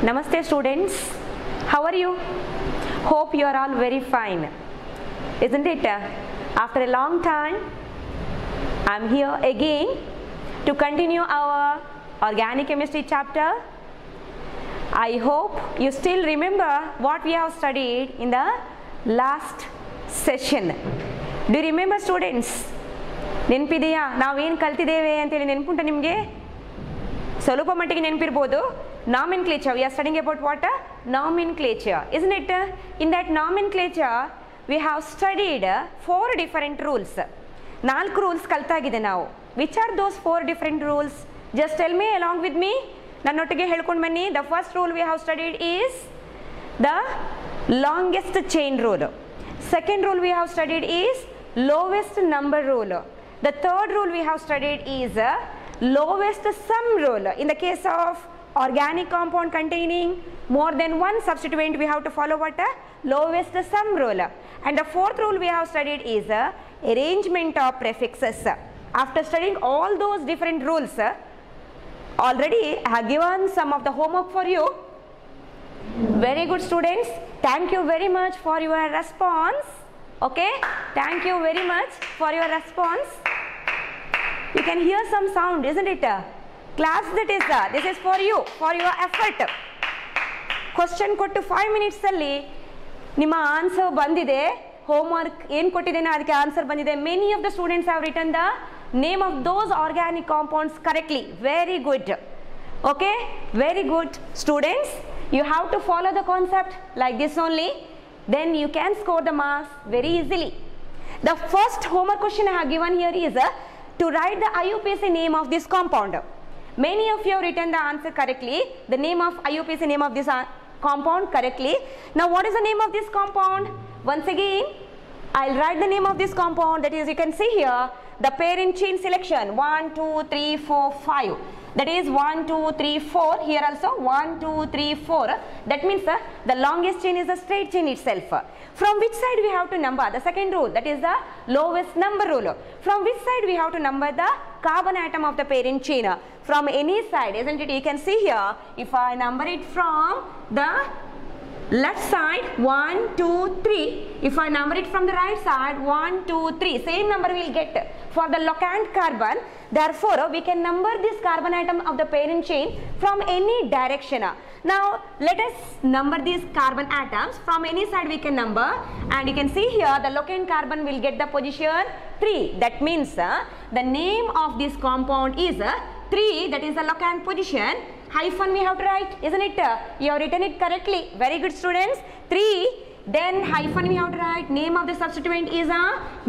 Namaste students, how are you? Hope you are all very fine, isn't it? After a long time, I am here again to continue our organic chemistry chapter. I hope you still remember what we have studied in the last session. Do you remember students? ನೆನಪಿದೆಯಾ ನಾವೇನು ಕಲ್ತಿದ್ದೇವೆ ಅಂತೇಳಿ ನೆನಪುಂಟ ನಿಮಗೆ? ಸ್ವಲ್ಪ ಮಟ್ಟಿಗೆ ನೆನಪಿರ್ಬೋದು. Nomenclature, we are studying about what? Nomenclature, isn't it? In that nomenclature we have studied 4 different rules. 4 rules ಕಲ್ತಾಗಿದೆ ನಾವು. Which are those 4 different rules? Just tell me along with me. ನನ್ನೊಟ್ಟಿಗೆ ಹೇಳ್ಕೊಂಡು ಬನ್ನಿ. The first rule we have studied is the longest chain rule. Second rule we have studied is lowest number rule. The third rule we have studied is lowest sum rule. In the case of organic compound containing more than one substituent, we have to follow what? Lowest sum rule. And the fourth rule we have studied is arrangement of prefixes. After studying all those different rules, already I have given some of the homework for you. Very good students, thank you very much for your response. Okay, thank you very much for your response. You can hear some sound, isn't it? Class, that is this is for you, for your effort. Question ಕೊಟ್ಟು 5 minutes ಅಲ್ಲಿ ನಿಮ್ಮ answer ಬಂದಿದೆ. Homework ಏನು ಕೊಟ್ಟಿದ್ದೇನೆ ಅದಕ್ಕೆ answer ಬಂದಿದೆ. Many of the students have written the name of those organic compounds correctly. Very good. Okay, very good students. You have to follow the concept like this only. Then you can score the marks very easily. The first homework question I have given here is to write the IUPAC name of this compound. Many of you have written the answer correctly, the name of IUPAC name of this compound correctly. Now what is the name of this compound? Once again, I'll write the name of this compound, that is you can see here the parent chain selection 1, 2, 3, 4, 5. That is 1, 2, 3, 4. Here also 1, 2, 3, 4. That means the longest chain is the straight chain itself. From which side we have to number? The second rule, that is the lowest number rule. From which side we have to number the carbon atom of the parent chain? From any side, isn't it? You can see here, if I number it from the left side 1, 2, 3. If I number it from the right side 1, 2, 3. Same number we will get for the locant carbon. Therefore, we can number this carbon atom of the parent chain from any direction. Now, let us number these carbon atoms. From any side we can number, and you can see here the locant carbon will get the position 3. That means the name of this compound is 3. That is the locant position. Hyphen we have to write, isn't it? You have written it correctly. Very good students. 3. Then hyphen we have to write. Name of the substituent is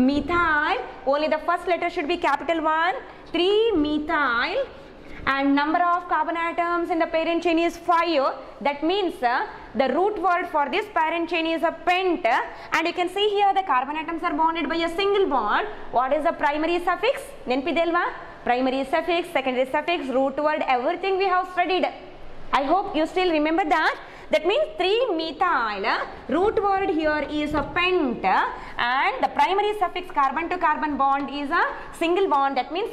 methyl. Only the first letter should be capital 1. 3 methyl. And number of carbon atoms in the parent chain is 5. That means the root word for this parent chain is a pent. And you can see here the carbon atoms are bonded by a single bond. What is the primary suffix? Nenpidelva? Primary suffix, secondary suffix, root word, everything we have studied. I hope you still remember that. That means 3 methyl, root word here is a pent, and the primary suffix carbon to carbon bond is a single bond. That means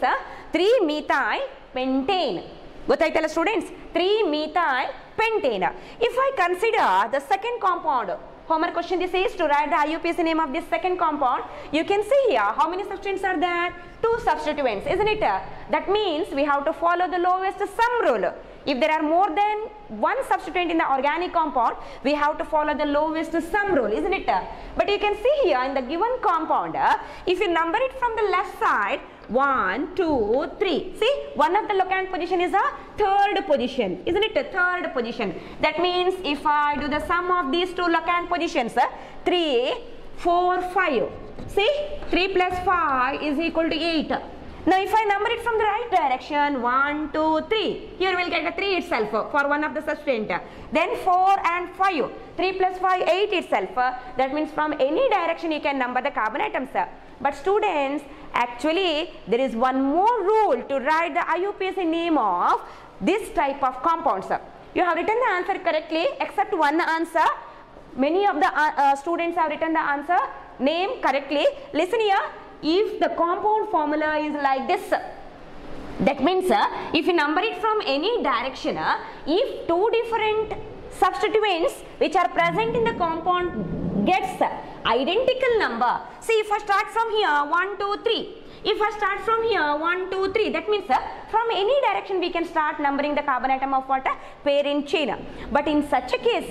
3 methyl pentane. Gottaitala students, 3 methyl pentane. If I consider the second compound, homework question this is to write the IUPAC name of this second compound. You can see here how many substituents are there? 2 substituents, isn't it? That means we have to follow the lowest sum rule. If there are more than one substituent in the organic compound, we have to follow the lowest sum rule, isn't it? But you can see here in the given compound, if you number it from the left side 1, 2, 3. See, one of the locant position is a third position, isn't it? A third position. That means if I do the sum of these 2 locant positions, 3, 4, 5. See, 3 plus 5 is equal to 8. Now if I number it from the right direction 1, 2, 3. Here we will get a 3 itself for one of the substituent. Then 4 and 5. 3 plus 5, 8 itself. That means from any direction you can number the carbon atoms. But students, actually there is one more rule to write the IUPAC name of this type of compounds. You have written the answer correctly except one answer. Many of the students have written the answer name correctly. Listen here, if the compound formula is like this, That means if you number it from any direction, if two different substituents which are present in the compound gets identical number. See, if I start from here 1, 2, 3. If I start from here 1, 2, 3, that means from any direction we can start numbering the carbon atom of what? Parent chain. But in such a case,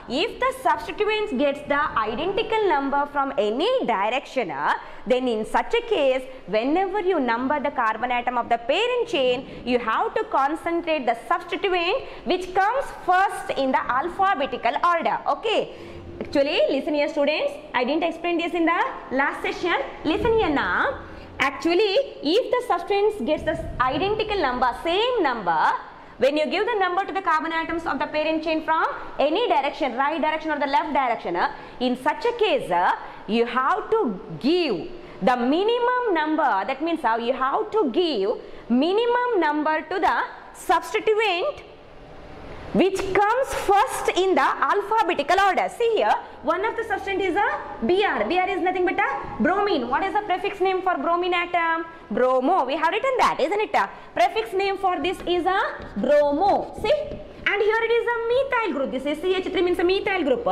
if the substituents gets the identical number from any direction, then in such a case, whenever you number the carbon atom of the parent chain, you have to concentrate the substituent which comes first in the alphabetical order. Okay. Actually, listen here students, I didn't explain this in the last session. Listen here now. Actually, if the substance gets the identical number, same number, when you give the number to the carbon atoms of the parent chain from any direction, right direction or the left direction, in such a case, you have to give the minimum number. That means you have to give minimum number to the substituent which comes first in the alphabetical order. See here, one of the substance is a Br. Br is nothing but a bromine. What is the prefix name for bromine atom? Bromo. We have written that, isn't it? Prefix name for this is a bromo. See? And here it is a methyl group. This is CH3 means a methyl group.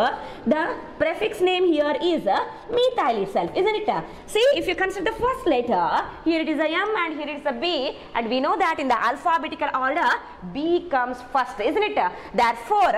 The prefix name here is a methyl itself, isn't it? See, if you consider the first letter, here it is a M and here it is a B, and we know that in the alphabetical order, B comes first, isn't it? Therefore,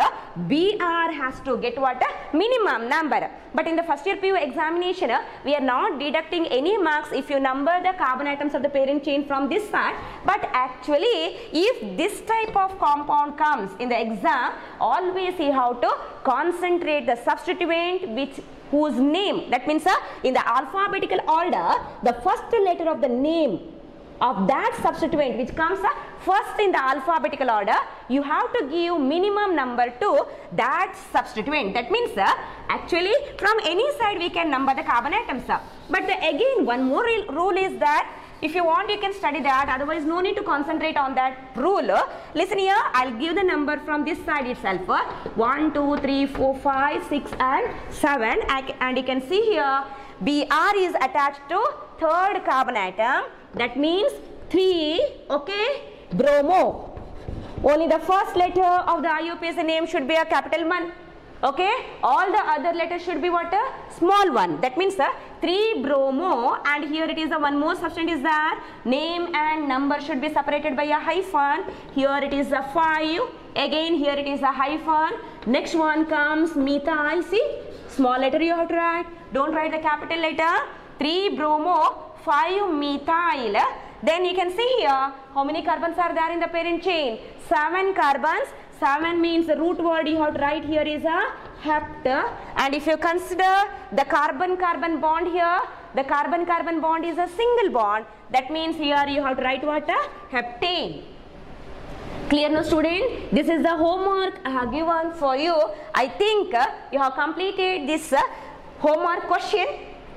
Br has to get what? Minimum number. But in the first year PU examination, we are not deducting any marks if you number the carbon atoms of the parent chain from this side. But actually, if this type of compound comes in the exam, always you have to concentrate the substituent whose name, that means in the alphabetical order, the first letter of the name of that substituent which comes first in the alphabetical order, you have to give minimum number to that substituent. That means actually from any side we can number the carbon atoms. But again, one more rule is that if you want, you can study that, otherwise no need to concentrate on that rule. Listen here, I'll give the number from this side itself. 1, 2, 3, 4, 5, 6 and 7, and you can see here Br is attached to third carbon atom, that means 3, okay, bromo. Only the first letter of the IUPAC name should be a capital 1. Okay, all the other letters should be what? A small one. That means 3 bromo, and here it is a one more substance is there. Name and number should be separated by a hyphen. Here it is a 5. Again here it is a hyphen. Next one comes methyl. See, small letter you have to write. Don't write the capital letter. 3 bromo, 5 methyl. Then you can see here how many carbons are there in the parent chain. 7 carbons. 7 means the root word you have to write here is a hept, and if you consider the carbon-carbon bond here, the carbon-carbon bond is a single bond. That means here you have to write what? A heptane. Clear now student? This is the homework I have given for you. I think you have completed this homework question.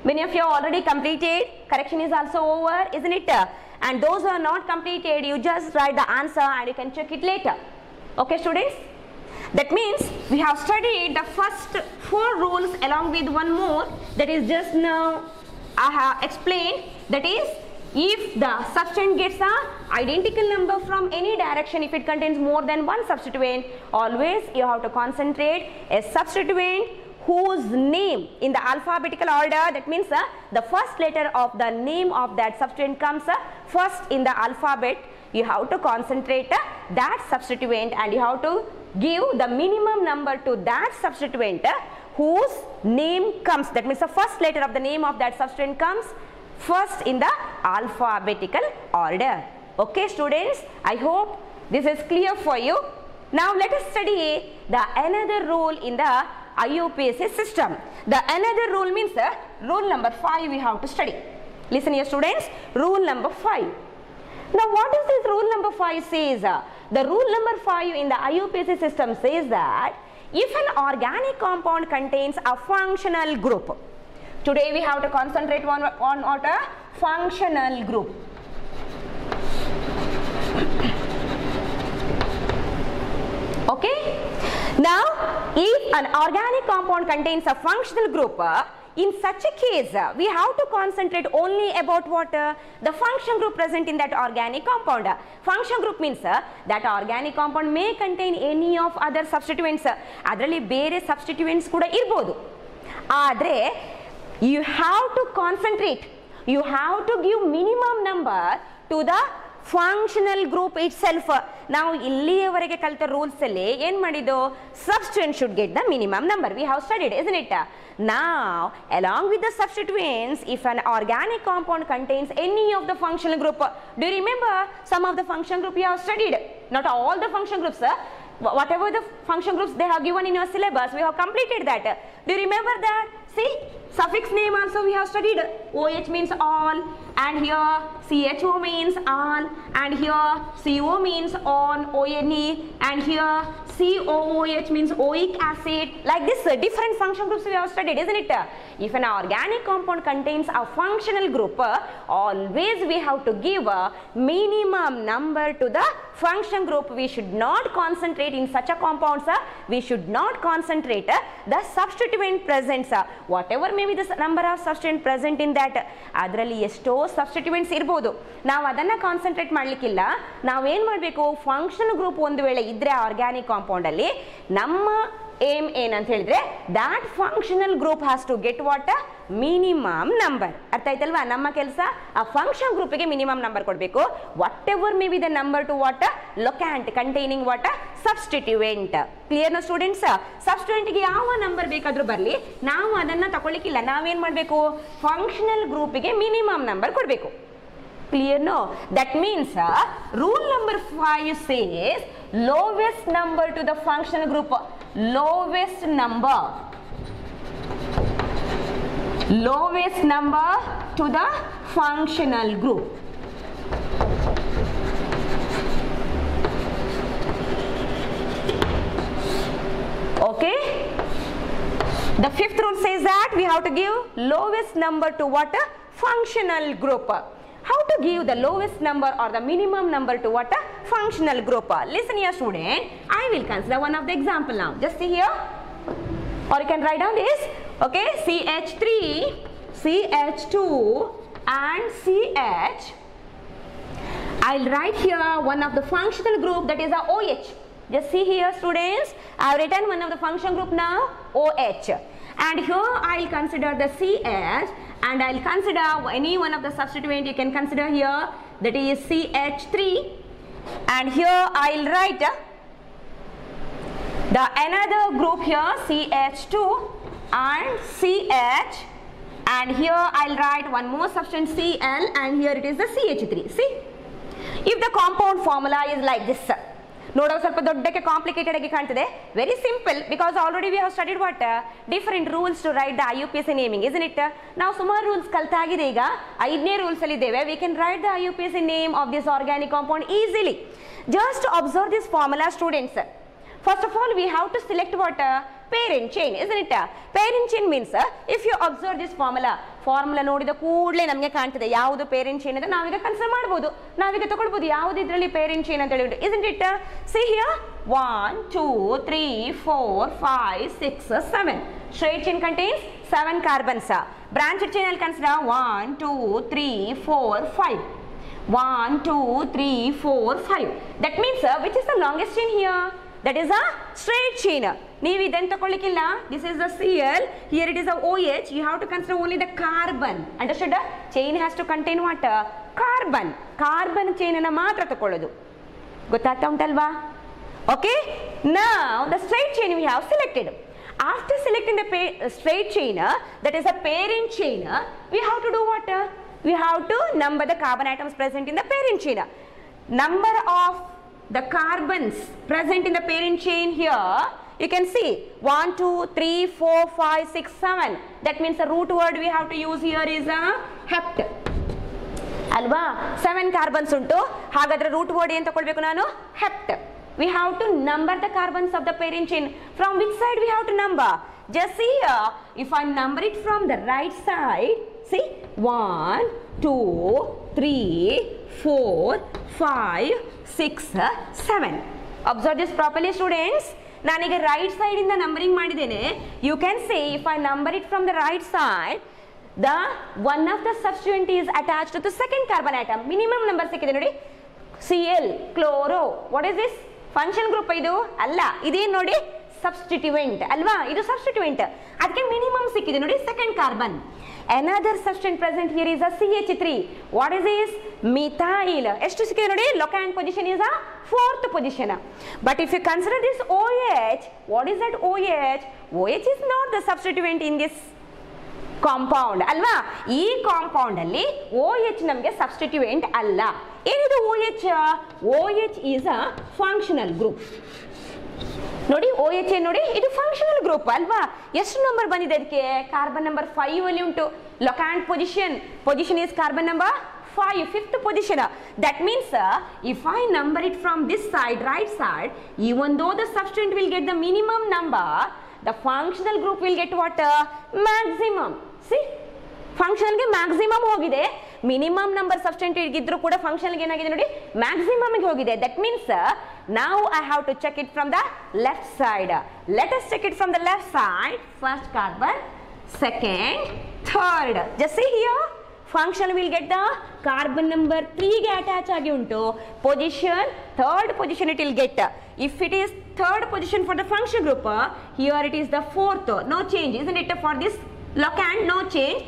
Many of you already completed. Correction is also over, isn't it? And those who are not completed, you just write the answer and you can check it later. Okay students, that means we have studied the first 4 rules along with one more that is just now I have explained. That is, if the substance gets a identical number from any direction, if it contains more than one substituent, always you have to concentrate a substituent whose name in the alphabetical order, that means the first letter of the name of that substituent comes first in the alphabet. You have to concentrate that substituent and you have to give the minimum number to that substituent whose name comes, that means the first letter of the name of that substituent comes first in the alphabetical order. Okay students, I hope this is clear for you. Now let us study the another rule in the IUPAC system. The another rule means rule number 5 we have to study. Listen here students, rule number 5. Now what is this rule number 5 says? The rule number 5 in the IUPAC system says that if an organic compound contains a functional group, today we have to concentrate on what? A functional group. Okay. Now if an organic compound contains a functional group, in such a case, we have to concentrate only about what? The function group present in that organic compound. Function group means that organic compound may contain any of other substituents. Adralli bere substituents kuda irbodu. Adre you have to concentrate. You have to give minimum number to the functional group itself. Now illiyavarage kalta rules alli en madidu substituent should get the minimum number. We have studied, isn't it? Now along with the substituents, if an organic compound contains any of the functional group, do you remember some of the function group you have studied? Not all the function groups. Whatever the function groups they have given in your syllabus, we have completed that. Do you remember that? See, suffix name also we have studied. OH means all, and here CHO means all, and here CO means on, ONE, and here COOH means oic acid. Like this, different function groups we have studied, isn't it? If an organic compound contains a functional group, always we have to give a minimum number to the function group. We should not concentrate in such a compounds. We should not concentrate the substituent presence. Whatever may be the number of substituent present in that, adralli esto substituents irbodu. Now adanna concentrate ಮಾಡಲಿಕ್ಕಿಲ್ಲ. ನಾವು ಏನು ಮಾಡಬೇಕು? Function group ಒಂದು ವೇಳೆ ಇದ್ರೆ organic compound ಅಲ್ಲಿ ನಮ್ಮ aim ಏನಂತ ಹೇಳಿದ್ರೆ that functional group has to get what? Minimum number. ಅರ್ಥ ಆಯ್ತಲ್ವಾ? ನಮ್ಮ ಕೆಲಸ ಆ ಫಂಕ್ಷನ್ ಗ್ರೂಪಿಗೆ ಮಿನಿಮಮ್ ನಂಬರ್ ಕೊಡಬೇಕು. Whatever may be the number to what? Locant containing what? Substituent. Clear no students? ಸಬ್ಸ್ಟಿಟ್ಯೂಯೆಂಟ್ಗೆ ಯಾವ ನಂಬರ್ ಬೇಕಾದ್ರೂ ಬರಲಿ, ನಾವು ಅದನ್ನ ತಗೊಳ್ಳಿಕ್ಕಿಲ್ಲ. ನಾವೇನ್ ಮಾಡಬೇಕು? ಫಂಕ್ಷನಲ್ ಗ್ರೂಪಿಗೆ ಮಿನಿಮಮ್ ನಂಬರ್ ಕೊಡಬೇಕು. Clear no? That means rule number 5 says lowest number to the functional group. Lowest number to the functional group. Okay, the fifth rule says that we have to give lowest number to what? Functional group. How to give the lowest number or the minimum number to what? Functional group. Listen here student, I will consider one of the example now. Just see here, or you can write down this. Okay, CH3, CH2 and CH. I'll write here one of the functional group, that is a OH. Just see here students, I have written one of the function group now, OH. And here I'll consider the CH, and I'll consider any one of the substituent you can consider here, that is CH3, and here I'll write the another group here, CH2 and CH, and here I'll write one more substance Cl, and here it is the CH3. See, if the compound formula is like this, ನೋಡೋದು ಸ್ವಲ್ಪ ದೊಡ್ಡಕ್ಕೆ complicated ಆಗಿ ಕಾಣ್ತದೆ. Very simple, because already we have studied what? Different rules to write the IUPAC naming, isn't it? ನಾವು ಸುಮಾರು rules ಕಲ್ತಾಗಿದೆ. ಈಗ 5ನೇ rules ಅಲ್ಲಿ ಇದ್ದೇವೆ. We can write the IUPAC name of this organic compound easily. Just observe this formula students. First of all, we have to select what? Parent chain, isn't it? Parent chain means, if you observe this formula ನೋಡಿದ ಕೂಡಲೇ ನಮಗೆ ಕಾಣ್ತದೆ ಯಾವುದು parent chain ಅಂತ. ನಾವೀಗ consider ಮಾಡಬಹುದು, ನಾವೀಗ ತಗೊಳ್ಬಹುದು ಯಾವುದು ಇದರಲ್ಲಿ ಪೇರೆಂಟ್ ಚೈನ್ ಅಂತ ಹೇಳಿಬಿಟ್ಟು, isn't it? See here, 1 2 3 4 5 6 7. Straight chain contains 7 carbons. Branched chain I'll consider 1 2 3 4 5. 1 2 3 4 5. That means which is the longest chain here? That is a straight chain. ನೀವು ಇದನ್ನು ತಗೊಳ್ಳಿಕ್ಕಿಲ್ಲ. This is the Cl, here it is a OH. You have to consider only the carbon. Understood? Chain has to contain what? Carbon. Carbon chain ಅನ್ನು ಮಾತ್ರ ತಗೊಳ್ಳೋದು. ಗೊತ್ತಾಗ್ತಾ ಉಂಟಲ್ವಾ? Okay, now the straight chain we have selected. After selecting the straight chain, that is a parent chain, we have to do what? We have to number the carbon atoms present in the parent chain. Number of the carbons present in the parent chain here, you can see 1 2 3 4 5 6 7. That means the root word we have to use here is a hept. Alva, 7 carbons unto, hagadre root word ಏನು ತಗೊಳ್ಬೇಕು ನಾನು? Hept. We have to number the carbons of the parent chain. From which side we have to number? Just see here, if I number it from the right side, see 1 2 3 4 5 6 7. Observe this properly students. ನಾನೀಗ right side ಇಂದ numbering ಮಾಡಿದ್ದೇನೆ. You can say if I number it from the right side, the one of the substituent is attached to the second carbon atom. Minimum number ಸಿಕ್ಕಿದೆ ನೋಡಿ, Cl, chloro. What is this? Function group ಇದು ಅಲ್ಲ, ಇದೇನು ನೋಡಿ substituent ಅಲ್ವಾ, ಇದು substituent, ಅದಕ್ಕೆ minimum ಸಿಕ್ಕಿದೆ ನೋಡಿ second carbon. Another substituent present here is a CH3. What is this? Methyl. ಎಷ್ಟು ಸಿಕ್ಕಿದೆ ನೋಡಿ, locant position is a fourth position. But if you consider this OH, what is that OH? OH is not the substituent in this compound ಅಲ್ವಾ. ಈ compound ಅಲ್ಲಿ OH ನಮಗೆ substituent ಅಲ್ಲ. ಏನಿದು OH? OH is a functional group. ನೋಡಿ OH ನೋಡಿ, ಇದು functional group ಅಲ್ವಾ. ಎಷ್ಟು ನಂಬರ್ ಬಂದಿದೆ ಅದಕ್ಕೆ? ಕಾರ್ಬನ್ ನಂಬರ್ 5 ಅಲ್ಲಿ ಉಂಟು. Locant position is carbon number 5, fifth position. That means if I number it from this side, right side, even though the substituent will get the minimum number, the functional group will get what? Maximum. See, functional ಗೆ maximum ಹೋಗಿದೆ, minimum number substituent ಇದ್ರೂ ಕೂಡ functional ಗೆ ಏನಾಗಿದೆ ನೋಡಿ maximum ಗೆ ಹೋಗಿದೆ. That means now I have to check it from the left side. Let us check it from the left side. First carbon, second, third. Just see here, function will get the carbon number 3 ಗೆ attach ಆಗಿ ಉಂಟು. Position, third position it will get. If it is third position for the function group, here it is the fourth, no change, isn't it? For this locant, no change.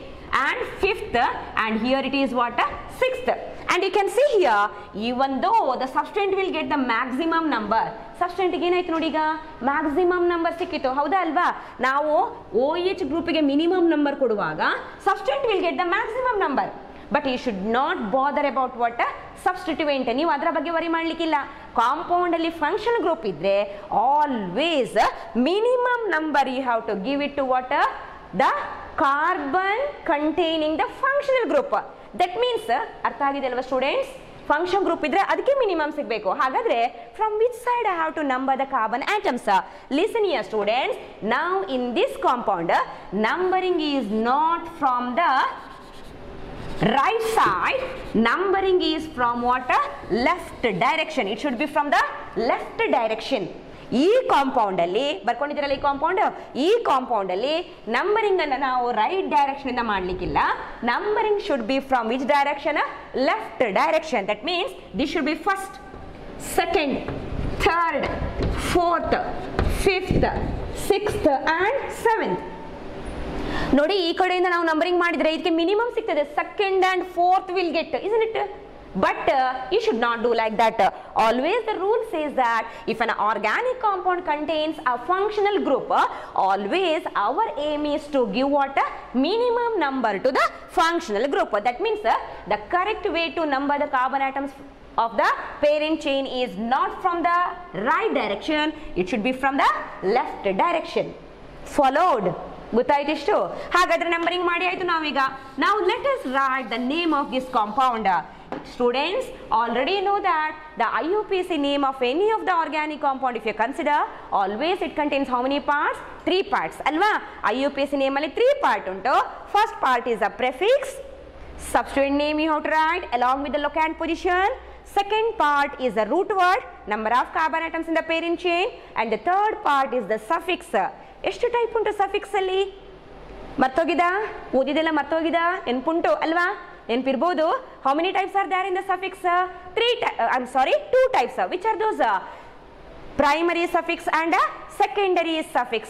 And fifth, and here it is what? Sixth. And you can see here, even though the substituent will get the maximum number, substituent ಗೆ ಏನಾಯ್ತು ನೋಡಿ, ಈಗ maximum number ಸಿಕ್ಕಿತ್ತು, ಹೌದಾ ಅಲ್ವಾ. ನಾವು OH ಗ್ರೂಪಿಗೆ minimum number ಕೊಡುವಾಗ substituent will get the maximum number. But you should not bother about what? Substituent. ನೀವು ಅದರ ಬಗ್ಗೆ ವರಿ ಮಾಡಲಿಕ್ಕಿಲ್ಲ. ಕಾಂಪೌಂಡ್ ಅಲ್ಲಿ ಫಂಕ್ಷನ್ ಗ್ರೂಪ್ ಇದ್ರೆ always minimum number you have to give it to what? The carbon containing the functional group. That means ಅರ್ಥ ಆಗಿದೆ ಅಲ್ವಾ students? Function group ಇದ್ರೆ ಅದಕ್ಕೆ ಮಿನಿಮಮ್ ಸಿಗಬೇಕು. ಹಾಗಾದ್ರೆ from which side I have to number the carbon atoms? Listen here students. Now in this compound numbering is not from the right side, numbering is from what? Left direction. It should be from the left direction. ಈ compound ಅಲ್ಲಿ ಬರ್ಕೊಂಡಿದ್ದೀರಲ್ಲ, ಈ compound ಅಲ್ಲಿ numbering ಅನ್ನ ನಾವು right direction ಇಂದ ಮಾಡ್ಲಿಕ್ಕಿಲ್ಲ. Numbering should be from which direction? Left direction. That means this should be first, second, third, fourth, fifth, sixth and seventh. ನೋಡಿ ಈ ಕಡೆಯಿಂದ ನಾವು ನಂಬರಿಂಗ್ ಮಾಡಿದ್ರೆ ಇದಕ್ಕೆ ಮಿನಿಮಮ್ ಸಿಗ್ತದೆ, second and fourth will get, isn't it? But you should not do like that. Always the rule says that if an organic compound contains a functional group, always our aim is to give what? Minimum number to the functional group. That means the correct way to number the carbon atoms of the parent chain is not from the right direction, it should be from the left direction. Followed? ಗೊತ್ತಾಯ್ತು ಇಷ್ಟು? ಹಾಗಾದ್ರೆ numbering ಮಾಡಿ ಆಯ್ತು ನಾವೀಗ. Now let us write the name of this compound. Students already know that the IUPAC name of any of the organic compound, if you consider, always it contains how many parts? 3 parts alva. IUPAC name alli 3 part untu. First part is a prefix, substituent name you have to write along with the locant position. Second part is the root word, number of carbon atoms in the parent chain, and the third part is the suffix. ಎಷ್ಟು type ಉಂಟು suffix ಅಲ್ಲಿ? ಮರ್ತೋಗಿದ? ಓದಿದೆಲ್ಲ ಮರ್ತೋಗಿದ? ನೆನ್ಪುಂಟು ಅಲ್ವಾ? ನೆನಪಿರ್ಬೋದು. How many types are there in the suffix? 2 types. Which are those? Primary suffix and secondary suffix.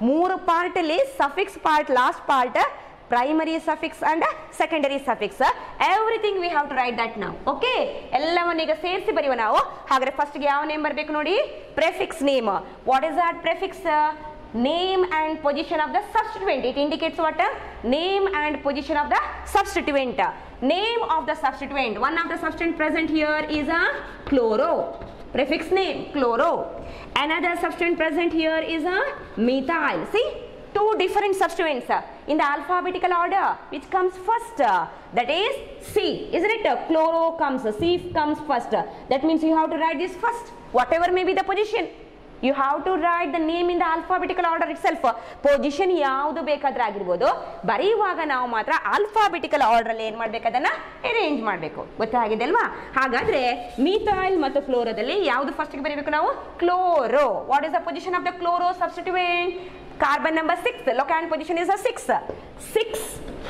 3 part ಅಲ್ಲಿ suffix part, last part, primary suffix and secondary suffix. Everything we have to write that now. Okay, ಎಲ್ಲವನ್ನು ಈಗ ಸೇರಿಸಿ ಬರೆಯುವ ನಾವು. ಹಾಗಾದ್ರೆ first ಗೆ ಯಾವ name ಬರಬೇಕು ನೋಡಿ? Prefix name. What is that prefix? Name and position of the substituent. It indicates what? Name and position of the substituent. Name of the substituent. One of the substituent present here is a chloro. Prefix name chloro. Another substituent present here is a methyl. See, 2 different substituents in the alphabetical order. Which comes first? That is C, isn't it? Chloro comes, C comes first. That means you have to write this first, whatever may be the position. You have to write the name in the alphabetical order itself. Position ಯಾವುದು ಬೇಕಾದ್ರೆ ಆಗಿರಬಹುದು, ಬರೆಯುವಾಗ ನಾವು ಮಾತ್ರ alphabetical order ಅಲ್ಲಿ ಏನು ಮಾಡಬೇಕು, ಅದನ್ನ ಅರೇಂಜ್ ಮಾಡಬೇಕು. ಗೊತ್ತಾಗಿದೆ ಅಲ್ವಾ? ಹಾಗಾದ್ರೆ ಮೀಥೈಲ್ ಮತ್ತು ಕ್ಲೋರೋದಲ್ಲಿ ಯಾವುದು ಫಸ್ಟ್ ಗೆ ಬರೀಬೇಕು ನಾವು? Chloro. What is the position of the chloro substituent? Carbon number 6. Locant position is a 6. 6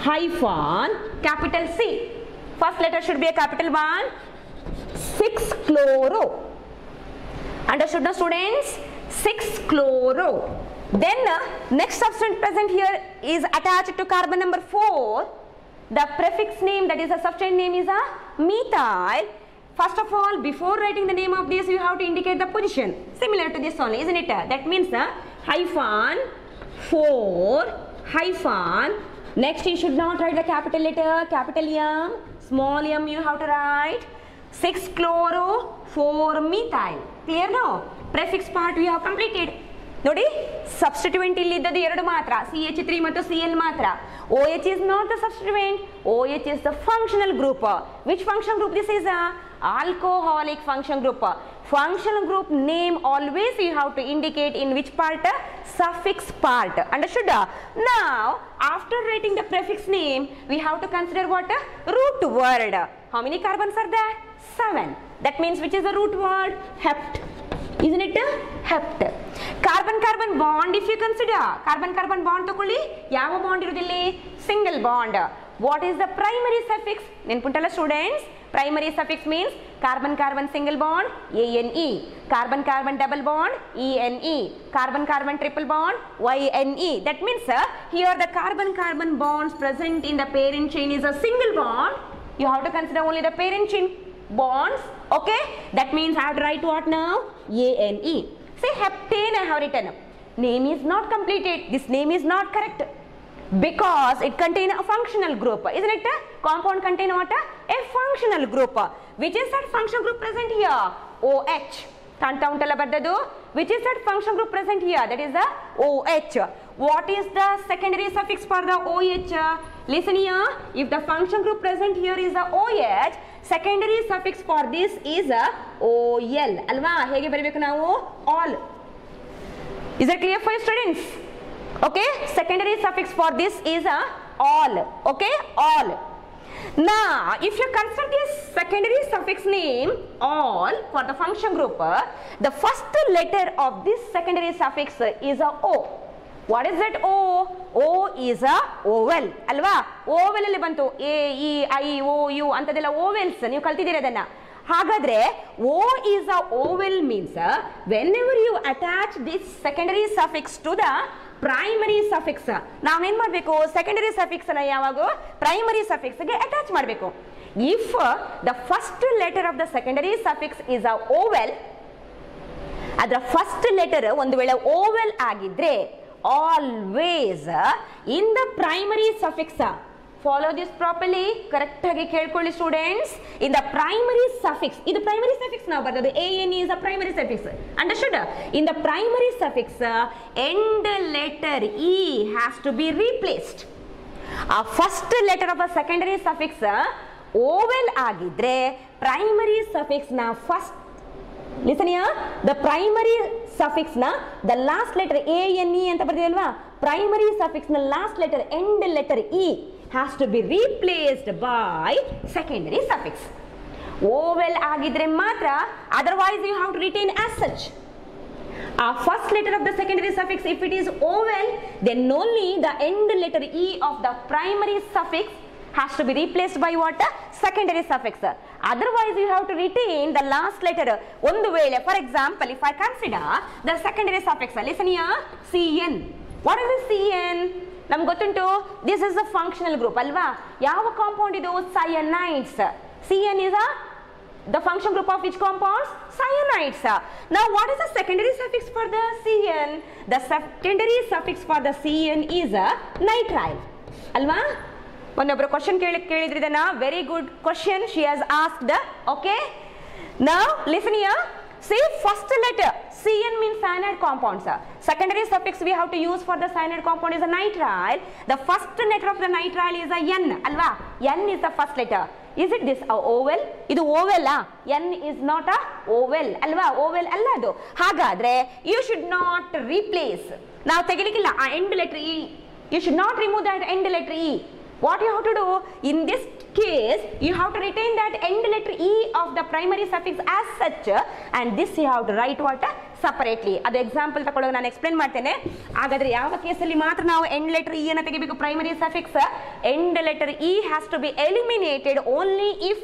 hyphen capital C. First letter should be a capital one. 6 chloro. Understood now students? 6 chloro. Then next substance present here is attached to carbon number 4. The prefix name, that is a substance name, is a methyl. First of all, before writing the name of this, you have to indicate the position. Similar to this only, isn't it? That means hyphen 4 hyphen. Next, you should not write the capital letter, capital M, small m you have to write. 6 chloro 4 methyl. Clear now? Prefix part we have completed. ನೋಡಿ, substituent ಇಲ್ಲಿ ಇದ್ದದ್ದು ಎರಡು ಮಾತ್ರ, CH3 ಮತ್ತು Cl ಮಾತ್ರ. OH is not the substituent. OH is the functional group. Which functional group this is? Alcoholic function group. Functional group name always you have to indicate in which part? Suffix part. Understood? Now, after writing the prefix name, we have to consider what? Root word. How many carbons are there? 7. That means which is the root word? Hept. Isn't it? Hept. Carbon carbon bond, if you consider carbon carbon bond ತಕೊಳ್ಳಿ, ಯಾವ bond ಇರುವುದಿಲ್ಲ? Single bond. What is the primary suffix? ನೆನಪುಂಟಲ್ಲ students? Primary suffix means carbon carbon single bond ANE, carbon carbon double bond ENE, carbon carbon triple bond YNE. That means here the carbon carbon bonds present in the parent chain is a single bond. You have to consider only the parent chain bonds. Okay, that means I have to write what now? ANE. Say heptane I have written. Name is not completed. This name is not correct because it contains a functional group. Isn't it? Compound contain what? A functional group. Which is that function group present here? OH. Kanta untalla bardadu. Which is that function group present here? That is the OH. What is the secondary suffix for the OH? Listen here. If the function group present here is the OH, secondary suffix for this is a OL. Alva? Hege baribeku navu? All. Is that clear for you students? Okay, secondary suffix for this is a all. Okay, all. Now, if you consider this secondary suffix name all for the function group, the first letter of this secondary suffix is a O. What is that O? O is a vowel. Alva? Vowel alli bantu. A, E, I, O, U antadella vowels. ನೀವು ಕಲ್ತಿದ್ದೀರಾ ಅದನ್ನ. ಹಾಗಾದ್ರೆ O is a vowel means whenever you attach this secondary suffix to the primary suffix, ನಾವೇನ್ ಮಾಡಬೇಕು? Secondary suffix ಅನ್ನ ಯಾವಾಗ primary suffix ಗೆ attach ಮಾಡಬೇಕು. If the first letter of the secondary suffix is a vowel, ಅದರ first letter ಒಂದು ವೇಳೆ vowel ಆಗಿದ್ರೆ always in the primary suffix, follow this properly, correct ಆಗಿ ಕೇಳ್ಕೊಳ್ಳಿ students. In the primary suffix, ಇದು primary suffix ನಾವು ಬರ್ತದೆ, ANE is a primary suffix. Understood? In the primary suffix, end letter E has to be replaced. ಆ first letter of a secondary suffix vowel ಆಗಿದ್ರೆ primary suffix ನ first, listen here, the primary suffix na the last letter ANE ಅಂತ ಬರ್ತೀವಲ್ವಾ, primary suffix na last letter end letter E has to be replaced by secondary suffix. Vowel ಆಗಿದ್ರೆ ಮಾತ್ರ, otherwise you have to retain as such. First letter of the secondary suffix, if it is vowel, then only the end letter E of the primary suffix has to be replaced by what? Secondary suffix. Otherwise you have to retain the last letter. ಒಂದು ವೇಳೆ, for example, if I consider the secondary suffix, listen here, CN. What is the CN? ನಮ್ಗೆ ಗೊತ್ತುಂಟು, this is a functional group ಅಲ್ವಾ? ಯಾವ compound ಇದು? Cyanides. CN is the function group of which compounds? Cyanides. Now what is the secondary suffix for the CN? The secondary suffix for the CN is a nitrile ಅಲ್ವಾ? ಒಂದೊಬ್ರು question ಕೇಳಿದ್ರಿ ಇದನ್ನ, very good question she has asked. Okay, now listen here, See, first letter CN means cyanide compounds. Secondary suffix we have to use for the cyanide compound is a nitrile. The first letter of the nitrile is a N. Alva, N is the first letter. Is it this oval? Idu oval N is not a oval. Alva, oval alladu. Hagadre, you should not replace. Now ತೆಗಿಲಿಕ್ಕಿಲ್ಲ end letter E. You should not remove that end letter E. What you have to do in this case, you have to retain that end letter E of the primary suffix as such, and this you have to write what separately. Adu example ತಕೊಳ್ಳೋದು ನಾನು explain ಮಾಡ್ತೇನೆ. ಹಾಗಾದ್ರೆ ಯಾವ ಕೇಸಲ್ಲಿ ಮಾತ್ರ ನಾವು end letter E ಅನ್ನು ತೆಗಿಬೇಕು primary suffix? End letter E has to be eliminated only if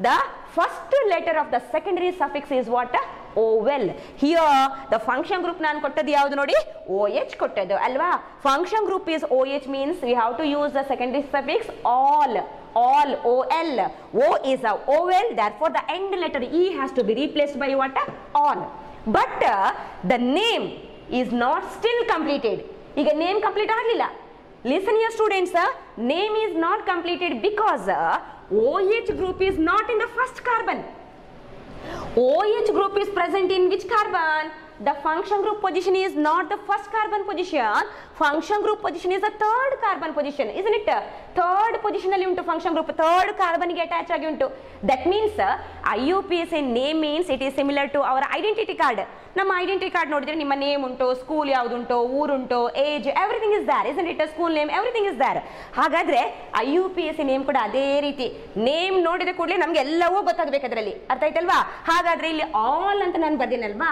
the first letter of the secondary suffix is what? Oval. Here the function group ನಾನು ಕೊಟ್ಟದ್ದು ಯಾವುದು ನೋಡಿ? OH ಕೊಟ್ಟದ್ದು ಅಲ್ವಾ? Function group is OH means we have to use the secondary suffix all OL. O is a oval, therefore the end letter E has to be replaced by what? All. But the name is not still completed. ಈಗ name complete ಆಗಲಿಲ್ಲ. Listen here students, name is not completed because OH group is not in the first carbon. OH group is present in which carbon? The function group position is not the first carbon position. Function group position is the third carbon position, isn't it? Third position alli untu function group, third carbon ge attach agi untu. That means IUPAC name means it is similar to our identity card. Nama identity card nodidre nimma name untu, school yavudu untu, oor untu, age, everything is there, isn't it? School name, everything is there. Hagadre IUPAC name kuda ade reeti name nodide ಕೂಡಲೇ ನಮಗೆ ಎಲ್ಲವೂ ಗೊತ್ತಾಗಬೇಕು ಅದರಲ್ಲಿ. ಅರ್ಥ ಆಯ್ತಲ್ವಾ? ಹಾಗಾದ್ರೆ ಇಲ್ಲಿ all ಅಂತ ನಾನು ಬರ್ದಿನಲ್ವಾ?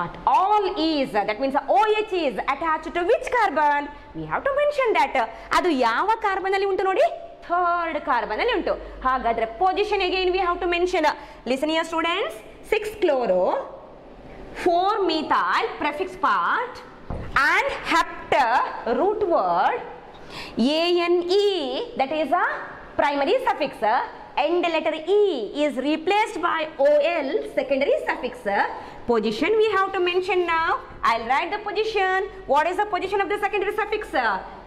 At all is, that means OH is attached to which carbon? We have to mention that. ಅದು ಯಾವ ಕಾರ್ಬನ್ ಅಲ್ಲಿ ಉಂಟು ನೋಡಿ? Third carbon ಅಲ್ಲಿ ಉಂಟು. ಹಾಗಾದ್ರೆ position again we have to mention. Listen here students, 6-chloro, 4-methyl prefix part and hept root word, ANE that is a primary suffix. End letter E is replaced by OL secondary suffix. Position we have to mention now. I'll write the position. What is the position of the secondary suffix?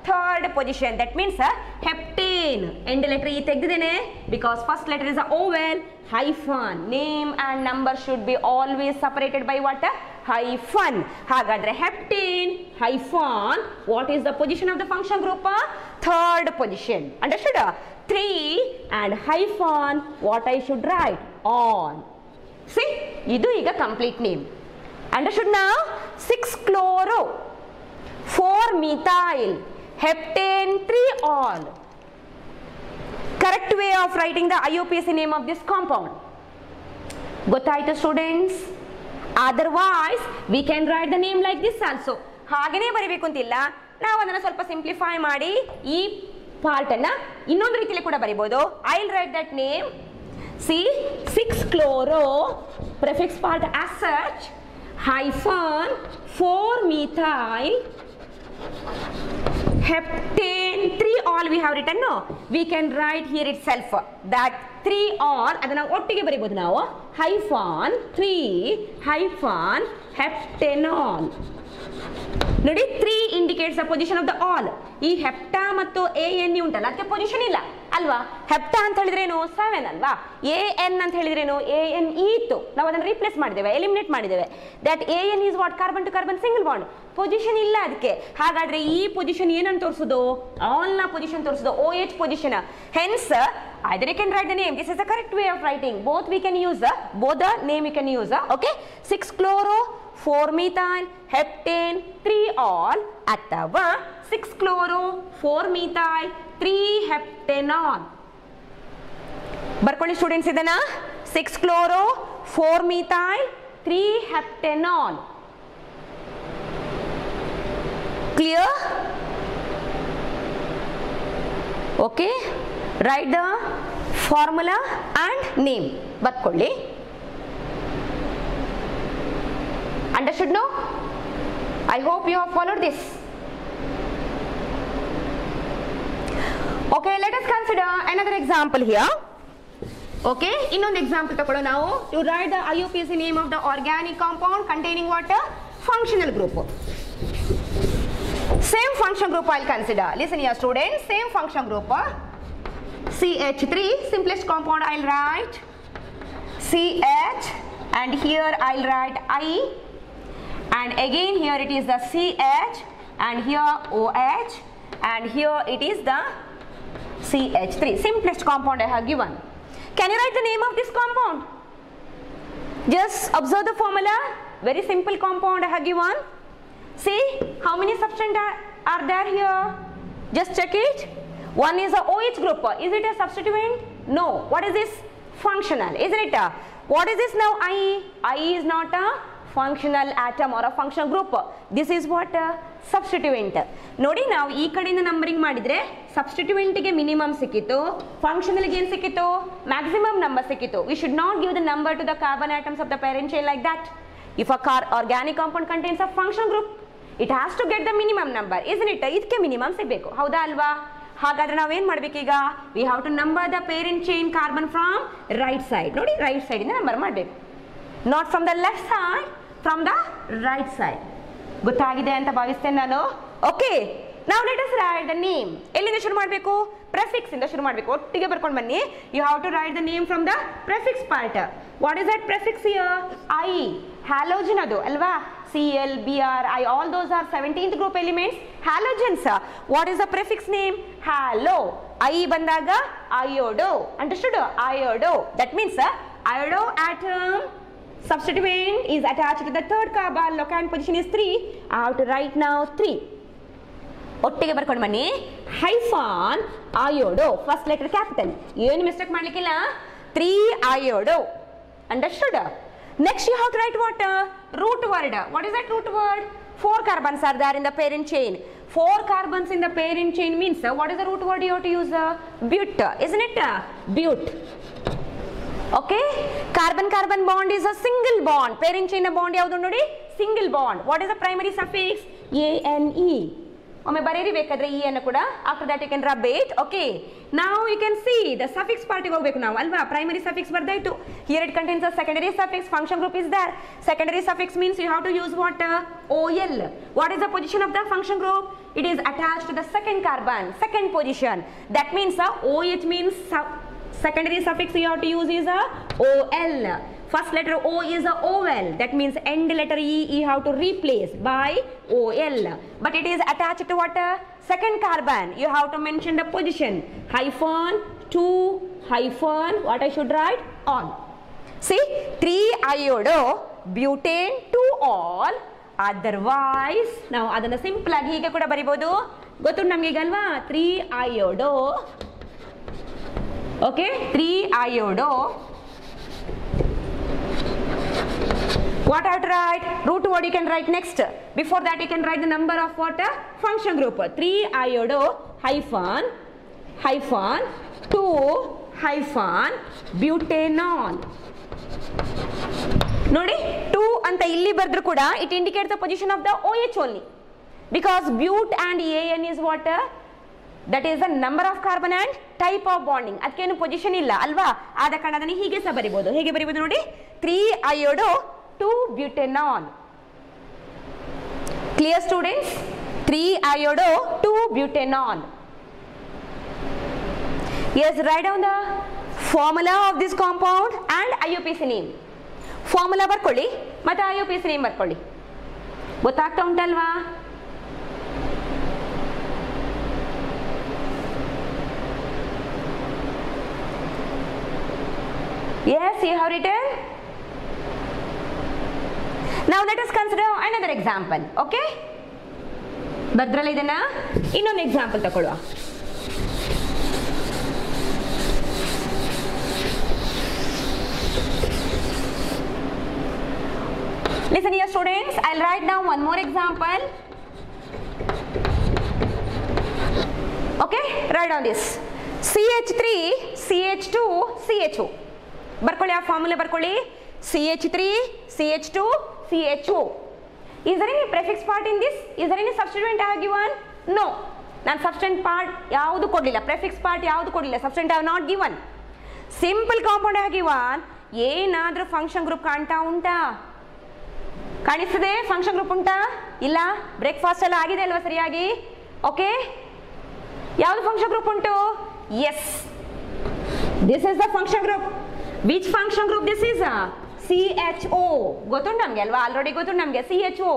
Third position. That means heptane. End letter E ತೆಗೆದಿದ್ದೇನೆ because first letter is a oval. Hyphen. Name and number should be always separated by what? Hyphen. ಹಾಗಾದ್ರೆ heptane hyphen. What is the position of the function group? Third position. Understood? 3 and hyphen. What I should write? On. See, idu iga complete name. Understood now? 6-chloro, 4-methyl, heptane, 3-all. Correct way of writing the IUPAC name of this compound. Gottaita students? Otherwise, we can write the name like this also. ಹಾಗೇನೇ ಬರಿಬೇಕು ಅಂತಿಲ್ಲ. ನಾವು ಅದನ್ನ ಸ್ವಲ್ಪ simplify ಮಾಡಿ ಈ part ಅನ್ನ ಇನ್ನೊಂದು ರೀತಿಯಲ್ಲಿ ಕೂಡ ಬರಿಬಹುದು. I'll write that name. See, 6-chloro prefix part as such, hyphen 4-methyl heptane, 3-all we have written. No, we can write here itself that 3-all adana ottige baribodu ನಾವು hyphen 3 hyphen heptanol. ನೋಡಿ 3 indicates the position of the all. ಈ ಹೆಪ್ಟಾ ಮತ್ತು AN ಉಂಟಲ್ಲ ಅದಕ್ಕೆ position ಇಲ್ಲ ಅಲ್ವಾ? ಹೆಪ್ಟಾ ಅಂತ ಹೇಳಿದ್ರೇನು 7 ಅಲ್ವಾ? AN ಅಂತ ಹೇಳಿದ್ರೇನು AN ಇತ್ತು, ನಾವು ಅದನ್ನು ರೀಪ್ಲೇಸ್ ಮಾಡಿದ್ದೇವೆ, ಎಲಿಮಿನೇಟ್ ಮಾಡಿದ್ದೇವೆ. That AN is what? Carbon to carbon single bond. Position ಇಲ್ಲ ಅದಕ್ಕೆ. ಹಾಗಾದ್ರೆ ಈ ಪೊಸಿಷನ್ ಏನನ್ನು ತೋರಿಸೋದು? ಆಲ್ ನ ಪೊಸಿಷನ್ ತೋರಿಸೋದು, OH position. Hence either you can write the name. This is the correct way of writing. Both we can use, both the name you can use. Okay, 6-chloro 4-methyl heptane 3-all ಅಥವಾ 6-chloro 4-methyl 3-heptanol. ಬರ್ಕೊಳ್ಳಿ students ಇದನ್ನ. 6-chloro 4-methyl 3-heptanol. Clear? Okay, write the formula and name. ಬರ್ಕೊಳ್ಳಿ. Understood now? I hope you have followed this. Okay, let us consider another example here. Okay, ಇನ್ನೊಂದು example ತಕೊಳ್ಳೋ ನಾವು. To write the IUPAC name of the organic compound containing what? Functional group. Same function group I'll consider. Listen here students, same function group. CH3, simplest compound I'll write CH and here I'll write I, and again here it is the CH, and here OH, and here it is the CH3. Simplest compound I have given. Can you write the name of this compound? Just observe the formula. Very simple compound I have given. See how many substances are there here? Just check it. One is a OH group. Is it a substituent? No. What is this? Functional, isn't it? What is this now? I is not a functional atom or a functional group. This is what? Substituent. ನೋಡಿ ನಾವು ಈ ಕಡೆಯಿಂದ numbering ಮಾಡಿದ್ರೆ substituent ಗೆ minimum ಸಿಕ್ಕಿತು, functional ಗೆ ಏನು ಸಿಕ್ಕಿತು? ಮ್ಯಾಕ್ಸಿಮಮ್ ನಂಬರ್ ಸಿಕ್ಕಿತು. We should not give the number to the carbon atoms of the parent chain like that. If a organic compound contains a functional group, it has to get the minimum number, isn't it? ಇದಕ್ಕೆ minimum ಸಿಗಬೇಕು, ಹೌದಾ ಅಲ್ವಾ? ಹಾಗಾದ್ರೆ ನಾವು ಏನು ಮಾಡಬೇಕೀಗ? We have to number the parent chain carbon from right side. ನೋಡಿ right side ಇಂದ number ಮಾಡಬೇಕು, not from the left side, from the right side. ಗೊತ್ತಾಗಿದೆ ಅಂತ ಭಾವಿಸ್ತೇನೆ ನಾನು. Okay, now let us write the name. ಎಲ್ಲಿಂದ ಶುರು ಮಾಡಬೇಕು? ಪ್ರೆಫಿಕ್ಸ್ ಇಂದ ಶುರು ಮಾಡಬೇಕು. ಒಟ್ಟಿಗೆ ಬರ್ಕೊಂಡು ಬನ್ನಿ. You have to write the name from the prefix part. What is that prefix here? I. Halogen ಅದು ಅಲ್ವಾ? Cl, Br, I, all those are 17th group elements, halogens. What is the prefix name? Halo. I ಬಂದಾಗ iodo. Understood? Iodo. That means iodo atom substituent is attached to the third carbon. Locant position is 3. I have to write now 3. ಒಟ್ಟಿಗೆ ಬರ್ಕೊಂಡು ಬನ್ನಿ. Hyphen iodo, first letter capital, ಏನು mistake ಮಾಡಲಿಕ್ಕಿಲ್ಲ. 3 iodo. Understood? Next you have to write what? Root word. What is that root word? 4 carbons are there in the parent chain. 4 carbons in the parent chain means what is the root word you have to use? But, isn't it? But. Okay, carbon carbon bond is a single bond. Parent chain bond ಯಾವುದು ನೋಡಿ? Single bond. What is the primary suffix? ANE. ಒಮ್ಮೆ ಬರೆಯಿರಿ ಬೇಕಾದ್ರೆ E ಅನ್ನು ಕೂಡ. After that you can rub it. Okay, now you can see the suffix part ಗೆ ಹೋಗಬೇಕು ನಾವು ಅಲ್ವಾ? Primary suffix ಬರ್ದಾಯ್ತು. Here it contains a secondary suffix. Function group is there. Secondary suffix means you have to use what? OL. What is the position of the function group? It is attached to the second carbon, second position. That means OH means secondary suffix you have to use is a OL. First letter O is a OL. That means end letter E you have to replace by OL. But it is attached to what? Second carbon. You have to mention the position. Hyphen 2 hyphen what I should write? On. See, 3 iodo butane 2 all. Otherwise, now ಅದನ್ನ simple ಆಗಿ ಹೀಗೆ ಕೂಡ ಬರಿಬಹುದು. ಗೊತ್ತು ನಮಗೆ ಈಗ ಅಲ್ವಾ? 3 iodo. Okay, 3 iodo. What I have to write? Root word you can write next. Before that you can write the number of what? Function group. 3 iodo hyphen hyphen 2 hyphen butanol. ನೋಡಿ 2 ಅಂತ ಇಲ್ಲಿ ಬರೆದ್ರು ಕೂಡ it indicates the position of the OH only, because but and AN is what? That is the number of carbon and type of bonding. ಅದಕ್ಕೇನು position ಇಲ್ಲ ಅಲ್ವಾ? ಆದ ಕಾರಣ ಅದನ್ನು ಹೀಗೆ ಸಹ ಬರಿಬಹುದು. ಹೇಗೆ ಬರಿಬಹುದು ನೋಡಿ? 3 iodo 2 butanol. Clear students? 3 iodo 2 butanol. Yes, write down the formula of this compound and IUPAC name. Formula ಬರ್ಕೊಳ್ಳಿ ಮತ್ತೆ IUPAC name ಬರ್ಕೊಳ್ಳಿ. ಗೊತ್ತಾಗ್ತಾ ಉಂಟಲ್ವಾ? Yes, you have written. Now let us consider another example. Okay? ಬರ್ದ್ರಲ್ಲ ಇದನ್ನ? ಇನ್ನೊಂದು example ತಗೊಳ್ಳುವ. Listen here students, I'll write down one more example. Okay? Write down this. CH3, CH2, CHO. ಬರ್ಕೊಳ್ಳಿ, ಆ formula ಬರ್ಕೊಳ್ಳಿ. CH3, CH2, CHO. Is there any prefix part in this? Is there any substituent I have given? No. ನಾನು substituent part ಯಾವುದು ಕೊಡಲಿಲ್ಲ, prefix part ಯಾವುದು ಕೊಡಲಿಲ್ಲ, substituent I have not given. Simple compound I have given. ಏನಾದರೂ function group ಕಾಣ್ತಾ ಉಂಟಾ? ಕಾಣಿಸ್ತದೆ? Function group ಉಂಟಾ? ಇಲ್ಲ. ಬ್ರೇಕ್ಫಾಸ್ಟ್ ಎಲ್ಲ ಆಗಿದೆ ಅಲ್ವಾ ಸರಿಯಾಗಿ? ಓಕೆ, ಯಾವುದು ಫಂಕ್ಷನ್ ಗ್ರೂಪ್ ಉಂಟು? Yes, this is the function group. Which function group this is? CHO ಗೊತ್ತುಂಟು ನಮಗೆ ಅಲ್ವಾ, ಆಲ್ರೆಡಿ ಗೊತ್ತುಂಟು ನಮಗೆ. CHO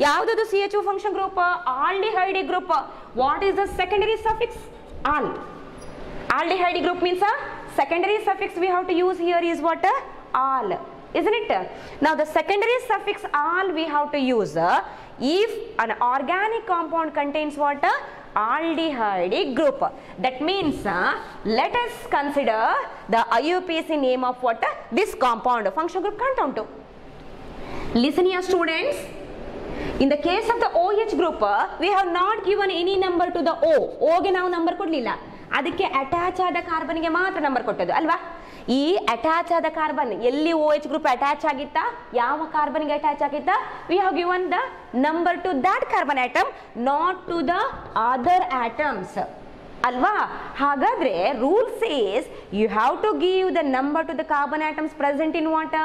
ಯಾವುದದು CHO function group? Aldehyde group. What is the secondary suffix? All. Aldehyde group means a secondary suffix we have to use here is what? Al, isn't it? Now the secondary suffix al we have to use if an organic compound contains what? Aldehyde group. That means let us consider the IUPAC name of what? This compound function group compound. Listen here students. In the case of the OH group, we have not given any number to the O. O ಗೆ ನಾವು number ಕೊಡಲಿಲ್ಲ, ಅದಕ್ಕೆ attach ಆದ ಕಾರ್ಬನ್ಗೆ ಮಾತ್ರ number ಕೊಟ್ಟದ್ದು ಅಲ್ವಾ. ಈ attach ಆದ ಕಾರ್ಬನ್ ಎಲ್ಲಿ OH ಗ್ರೂಪ್ ಅಟ್ಯಾಚ್ ಆಗಿತ್ತಾ, ಯಾವ ಕಾರ್ಬನ್ಗೆ ಅಟ್ಯಾಚ್ ಆಗಿತ್ತಾ, we have given the number to that carbon atom, not to the other atoms ಅಲ್ವಾ. ಹಾಗಾದ್ರೆ rule says you have to give the number to the carbon atoms present in what?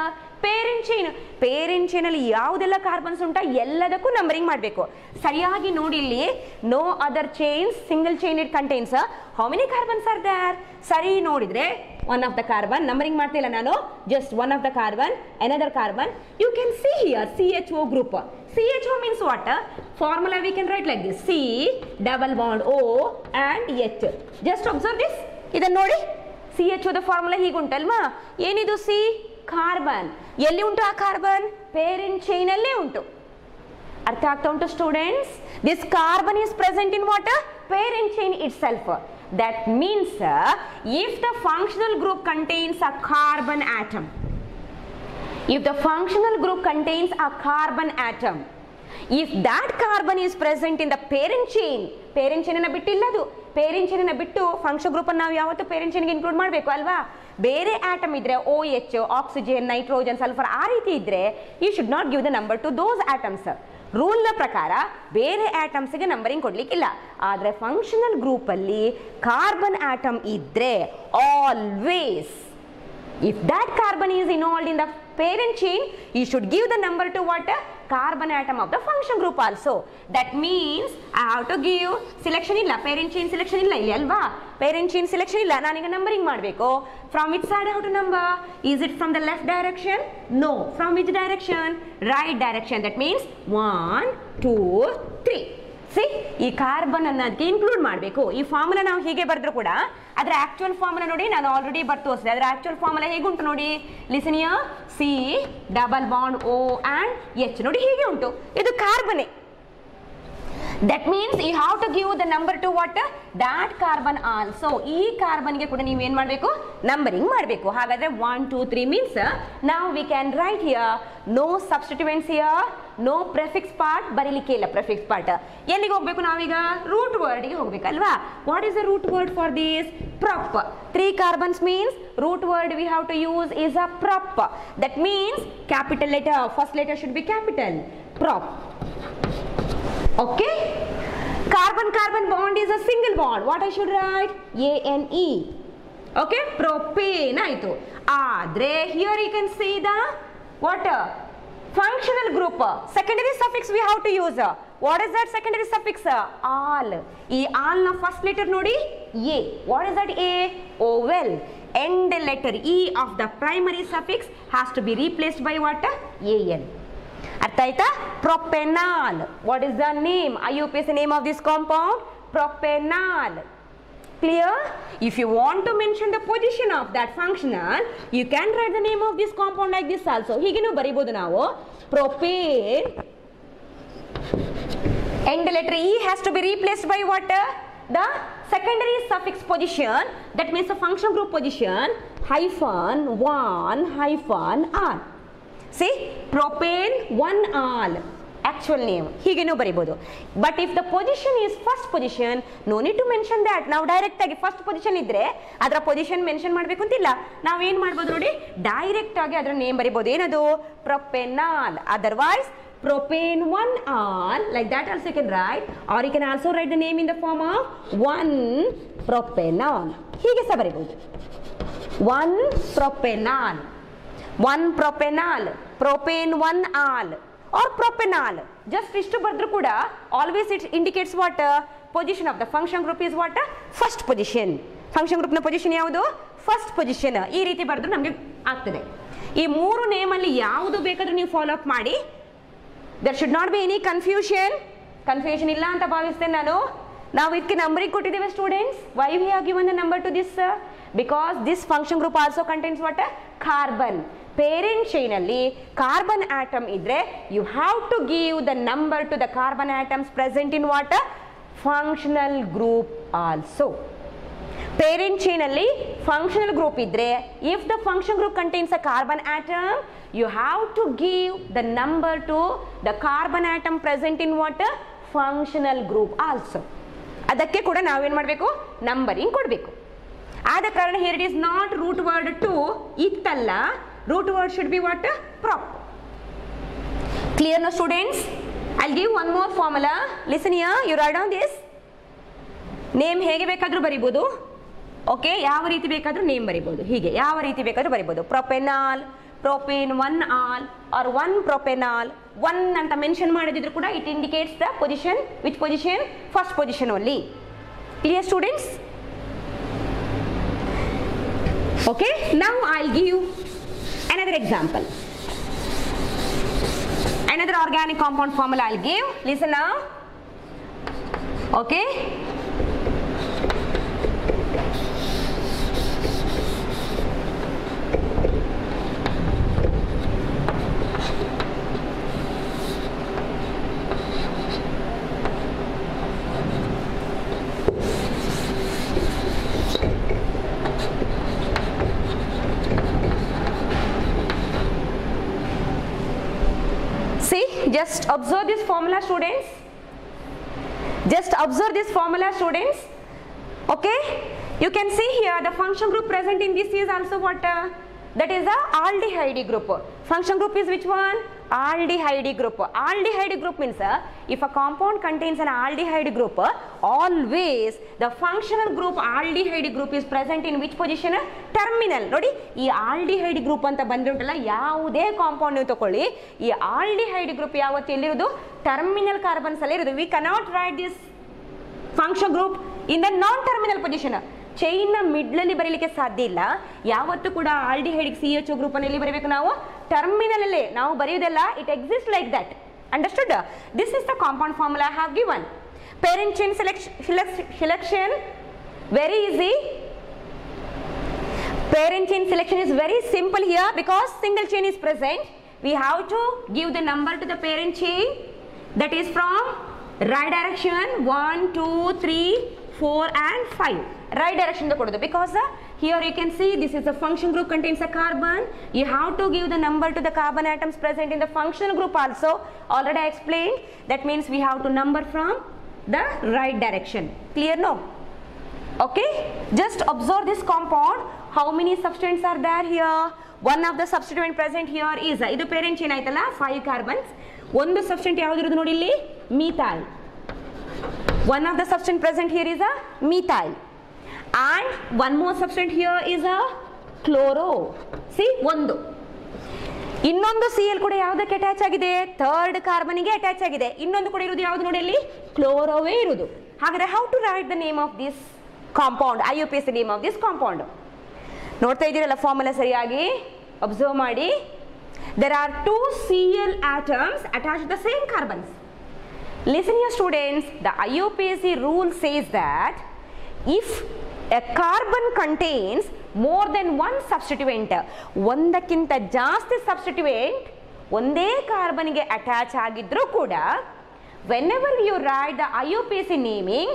Parent chain. Parent chain ಅಲ್ಲಿ ಯಾವುದೆಲ್ಲ carbons ಉಂಟಾ ಎಲ್ಲದಕ್ಕೂ numbering ಮಾಡಬೇಕು. ಸರಿಯಾಗಿ ನೋಡಿ ಇಲ್ಲಿ, no other chains, single chain it contains how many carbons are there? ಸರಿ ನೋಡಿದ್ರೆ one of the carbon, numbering ಮಾಡ್ತಿಲ್ಲ ನಾನು, just one of the carbon, another carbon. You can see here CHO group. CHO means what? Formula we can write like this, C double bond O and H. Just observe this. ಇದನ್ನು ನೋಡಿ, CHO the formula ಹೀಗುಂಟಲ್ವಾ. ಏನಿದು? C carbon. ಎಲ್ಲಿ ಉಂಟು ಆ carbon? Parent chain ಅಲ್ಲೇ ಉಂಟು. ಅರ್ಥ ಆಗ್ತಾ ಉಂಟು students? This carbon is present in what? Parent chain itself. That means if the functional group contains a carbon atom, if the functional group contains a carbon atom, if that carbon is present in the parent chain, parent chain ಅನ್ನ ಬಿಟ್ಟಿಲ್ಲ ಅದು, parent chain ಅನ್ನ ಬಿಟ್ಟು function group ಅನ್ನು ನಾವು ಯಾವತ್ತೂ parent chain ಗೆ include ಮಾಡಬೇಕು ಅಲ್ವಾ. ಬೇರೆ ಆಟಮ್ ಇದ್ರೆ OH, ಆಕ್ಸಿಜನ್, ನೈಟ್ರೋಜನ್, ಸಲ್ಫರ್ ಆ ರೀತಿ ಇದ್ರೆ you should not give the number to those atoms. ರೂಲ್ನ ಪ್ರಕಾರ ಬೇರೆ ಆಟಮ್ಸ್ಗೆ ನಂಬರಿಂಗ್ ಕೊಡ್ಲಿಕ್ಕಿಲ್ಲ. ಆದರೆ ಫಂಕ್ಷನಲ್ ಗ್ರೂಪ್ ಅಲ್ಲಿ ಕಾರ್ಬನ್ ಆಟಮ್ ಇದ್ರೆ always if that carbon is involved in the parent chain, you should give the number to what? Carbon atom of the function group also. That means I have to give selection illa, parent chain selection illa ಇಲ್ಲಿ ಅಲ್ವಾ. parent chain selection ಇಲ್ಲ, ನಾನೀಗ numbering ಮಾಡಬೇಕು. From which side I have to number? Is it from the left direction? No. From which direction? Right direction. That means 1 2 3. C, ಈ carbon ಅನ್ನೋದಕ್ಕೆ include ಮಾಡಬೇಕು. ಈ formula ನಾವು ಹೀಗೆ ಬರೆದ್ರು ಕೂಡ ಅದರ ಆಕ್ಚುಯಲ್ ಫಾರ್ಮುಲಾ ನೋಡಿ, ನಾನು ಆಲ್ರೆಡಿ ಬರ್ತು ತೋರಿಸಿದೆ. ಅದರ ಆಕ್ಚುಯಲ್ ಫಾರ್ಮುಲಾ ಹೇಗುಂಟು ನೋಡಿ, listen here, C double bond O and H ನೋಡಿ ಹೀಗೆ ಉಂಟು. ಇದು ಕಾರ್ಬನೇ. That means you have to give the number to what? That carbon also. ಈ ಕಾರ್ಬನ್ಗೆ ಕೂಡ ನೀವು ಏನು ಮಾಡಬೇಕು? ನಂಬರಿಂಗ್ ಮಾಡಬೇಕು. ಹಾಗಾದ್ರೆ 1 2 3 means now we can write here no substituents here, no prefix part. ಬರೀಲಿಕ್ಕೆ ಇಲ್ಲ prefix part. ಎಲ್ಲಿಗೆ ಹೋಗಬೇಕು ನಾವೀಗ? Root ವರ್ಡ್ಗೆ ಹೋಗಬೇಕಲ್ವಾ. What is the root word for this? Prop. 3 carbons means root word we have to use is a prop. That means capital letter, first letter should be capital. Prop. Okay, carbon carbon bond is a single bond. What I should write? ANE. Okay, propane ಆಯ್ತು. ಆದ್ರೆ here you can see the what? Functional group. Secondary suffix we have to use. What is that secondary suffix? Al. ಈ al ನ first letter ನೋಡಿ A. What is that A? Vowel. End letter E of the primary suffix has to be replaced by what? AN. ಅರ್ಥ ಆಯ್ತಾ? Propenal. What is the name? IUPAC name of this compound? Propanol. Clear? If you want to mention the position of that functional, you can write the name of this compound like this also. ಹೀಗೇನೂ ಬರೀಬಹುದು ನಾವು. Propane. End letter E has to be replaced by what? The secondary suffix position. That means the function group position hyphen 1 hyphen R. See, propane 1-al actual name ಹೀಗೇನೂ ಬರೀಬಹುದು. But if the position is first position, no need to mention that. ನಾವು direct ಆಗಿ first position ಇದ್ರೆ ಅದರ position mention ಮಾಡಬೇಕು ಅಂತಿಲ್ಲ. ನಾವೇನ್ ಮಾಡ್ಬೋದು ನೋಡಿ, ಡೈರೆಕ್ಟ್ ಆಗಿ ಅದರ ನೇಮ್ ಬರೀಬಹುದು. ಏನದು? Propenal. Otherwise propane 1-al, like that also you can write, or you can also write the name in the form of 1-propanol. ಹೀಗೆ ಸಹ ಬರೀಬಹುದು. 1-propanol, 1-propanol, propane 1-al or propanol. Just ಇಷ್ಟು ಬರೆದ್ರು ಕೂಡ always it indicates what? Position of the function group is what? First position. Function ಗ್ರೂಪ್ನ position ಯಾವುದು? First position. ಈ ರೀತಿ ಬರೆದ್ರು ನಮಗೆ ಆಗ್ತದೆ. ಈ 3 ನೇಮಲ್ಲಿ ಯಾವುದು ಬೇಕಾದರೂ ನೀವು ಫಾಲೋ ಅಪ್ ಮಾಡಿ. There should not be any confusion ಇಲ್ಲ ಅಂತ ಭಾವಿಸ್ತೇನೆ ನಾನು. ನಾವು ಇದಕ್ಕೆ ನಂಬರಿಂಗ್ ಕೊಟ್ಟಿದ್ದೇವೆ students. Why we have given the number to this? Because this function group also contains what? Carbon. Parent chain ಅಲ್ಲಿ ಕಾರ್ಬನ್ ಆಟಮ್ ಇದ್ರೆ you have to give the number to the carbon atoms present in what? Functional group also. Parent chain ಅಲ್ಲಿ functional group ಇದ್ರೆ if the function group contains a carbon atom you have to give the number to the carbon atom present in what? Functional group also. ಅದಕ್ಕೆ ಕೂಡ ನಾವೇನು ಮಾಡಬೇಕು? Numbering ಕೊಡಬೇಕು. ಆದ ಕಾರಣ here it is not root word to ಇತ್ತಲ್ಲ, root word should be what? Prop. Clear now students? I'll give one more formula. Listen here, you write down this. Name ಹೇಗೆ ಬೇಕಾದರೂ ಬರಿಬೋದು. ಓಕೆ, ಯಾವ ರೀತಿ ಬೇಕಾದರೂ ನೇಮ್ ಬರಿಬೋದು. ಹೀಗೆ ಯಾವ ರೀತಿ ಬೇಕಾದರೂ ಬರಿಬೋದು. Propanol, propane 1-ol or 1-propanol. 1 ಅಂತ ಮೆನ್ಷನ್ ಮಾಡಿದ್ರು ಕೂಡ it indicates the position. Which position? First position only. Clear students? Okay, now I'll give another example. Another organic compound formula I'll give. Listen now. Okay, just observe this formula students. Just observe this formula students. Okay, you can see here the function group present in this is also what? That is the aldehyde group. Function group is which one? Aldehyde group. Aldehyde group means if a compound contains an aldehyde group, always the functional group aldehyde group is present in which position? Terminal. ನೋಡಿ, ಈ aldehyde group ಅಂತ ಬಂದಿರುತ್ತಲ್ಲ, ಯಾವುದೇ compound ನೀವು ತಗೊಳ್ಳಿ, ಈ aldehyde group ಯಾವತ್ತು ಎಲ್ಲಿರೋದು? Terminal carbons ಅಲ್ಲಿ ಇರೋದು. We cannot write this function group in the non-terminal position. Chain ನ ಮಿಡ್ಲಲ್ಲಿ ಬರೀಲಿಕ್ಕೆ ಸಾಧ್ಯ ಇಲ್ಲ. ಯಾವತ್ತೂ ಕೂಡ ಆಲ್ಡಿಹೈಡ್ CHO ಗ್ರೂಪ್ ಅನ್ನು ಎಲ್ಲಿ ಬರೀಬೇಕು? ನಾವು ಟರ್ಮಿನಲ್ ಅಲ್ಲೇ ನಾವು ಬರೆಯೋದಲ್ಲ. It exist like that. Understood? This is the compound formula I have given. Parent chain selection very easy. Parent chain selection is very simple here because single chain is present. We have to give the number to the parent chain, that is from right direction 1, 2, 3, 4 and 5. Right direction the kododu because here you can see this is a function group contains a carbon. You have to give the number to the carbon atoms present in the functional group also. Already I explained. That means we have to number from the right direction. Clear no? Okay, just observe this compound. How many substituents are there here? One of the substituent present here is idu parent chain aitalla 5 carbons. One substituent yavudirodu nodi illi? Methyl. One of the substituent present here is a methyl. And one more substituent here is a chloro. See, ಒಂದು. ಇನ್ನೊಂದು Cl ಕೂಡ ಯಾವುದಕ್ಕೆ attach ಆಗಿದೆ? Third ಕಾರ್ಬನ್ಗೆ attach ಆಗಿದೆ. ಇನ್ನೊಂದು ಕೂಡ ಇರುವುದು ಯಾವುದು ನೋಡಿ ಅಲ್ಲಿ? ಕ್ಲೋರೋವೇ ಇರುವುದು. ಹಾಗಾದ್ರೆ how to write the name of this compound? IUPAC name of this compound. ನೋಡ್ತಾ ಇದ್ದೀರಲ್ಲ ಫಾರ್ಮುಲಾ ಸರಿಯಾಗಿ? ಅಬ್ಸರ್ವ್ ಮಾಡಿ. There are 2 Cl atoms attached to the same carbons. Listen here students, the IUPAC rule says that if a carbon contains more than one substituent, ಒಂದಕ್ಕಿಂತ ಜಾಸ್ತಿ substituent ಒಂದೇ ಕಾರ್ಬನ್ಗೆ attach ಆಗಿದ್ರೂ ಕೂಡ whenever you write the IUPAC naming,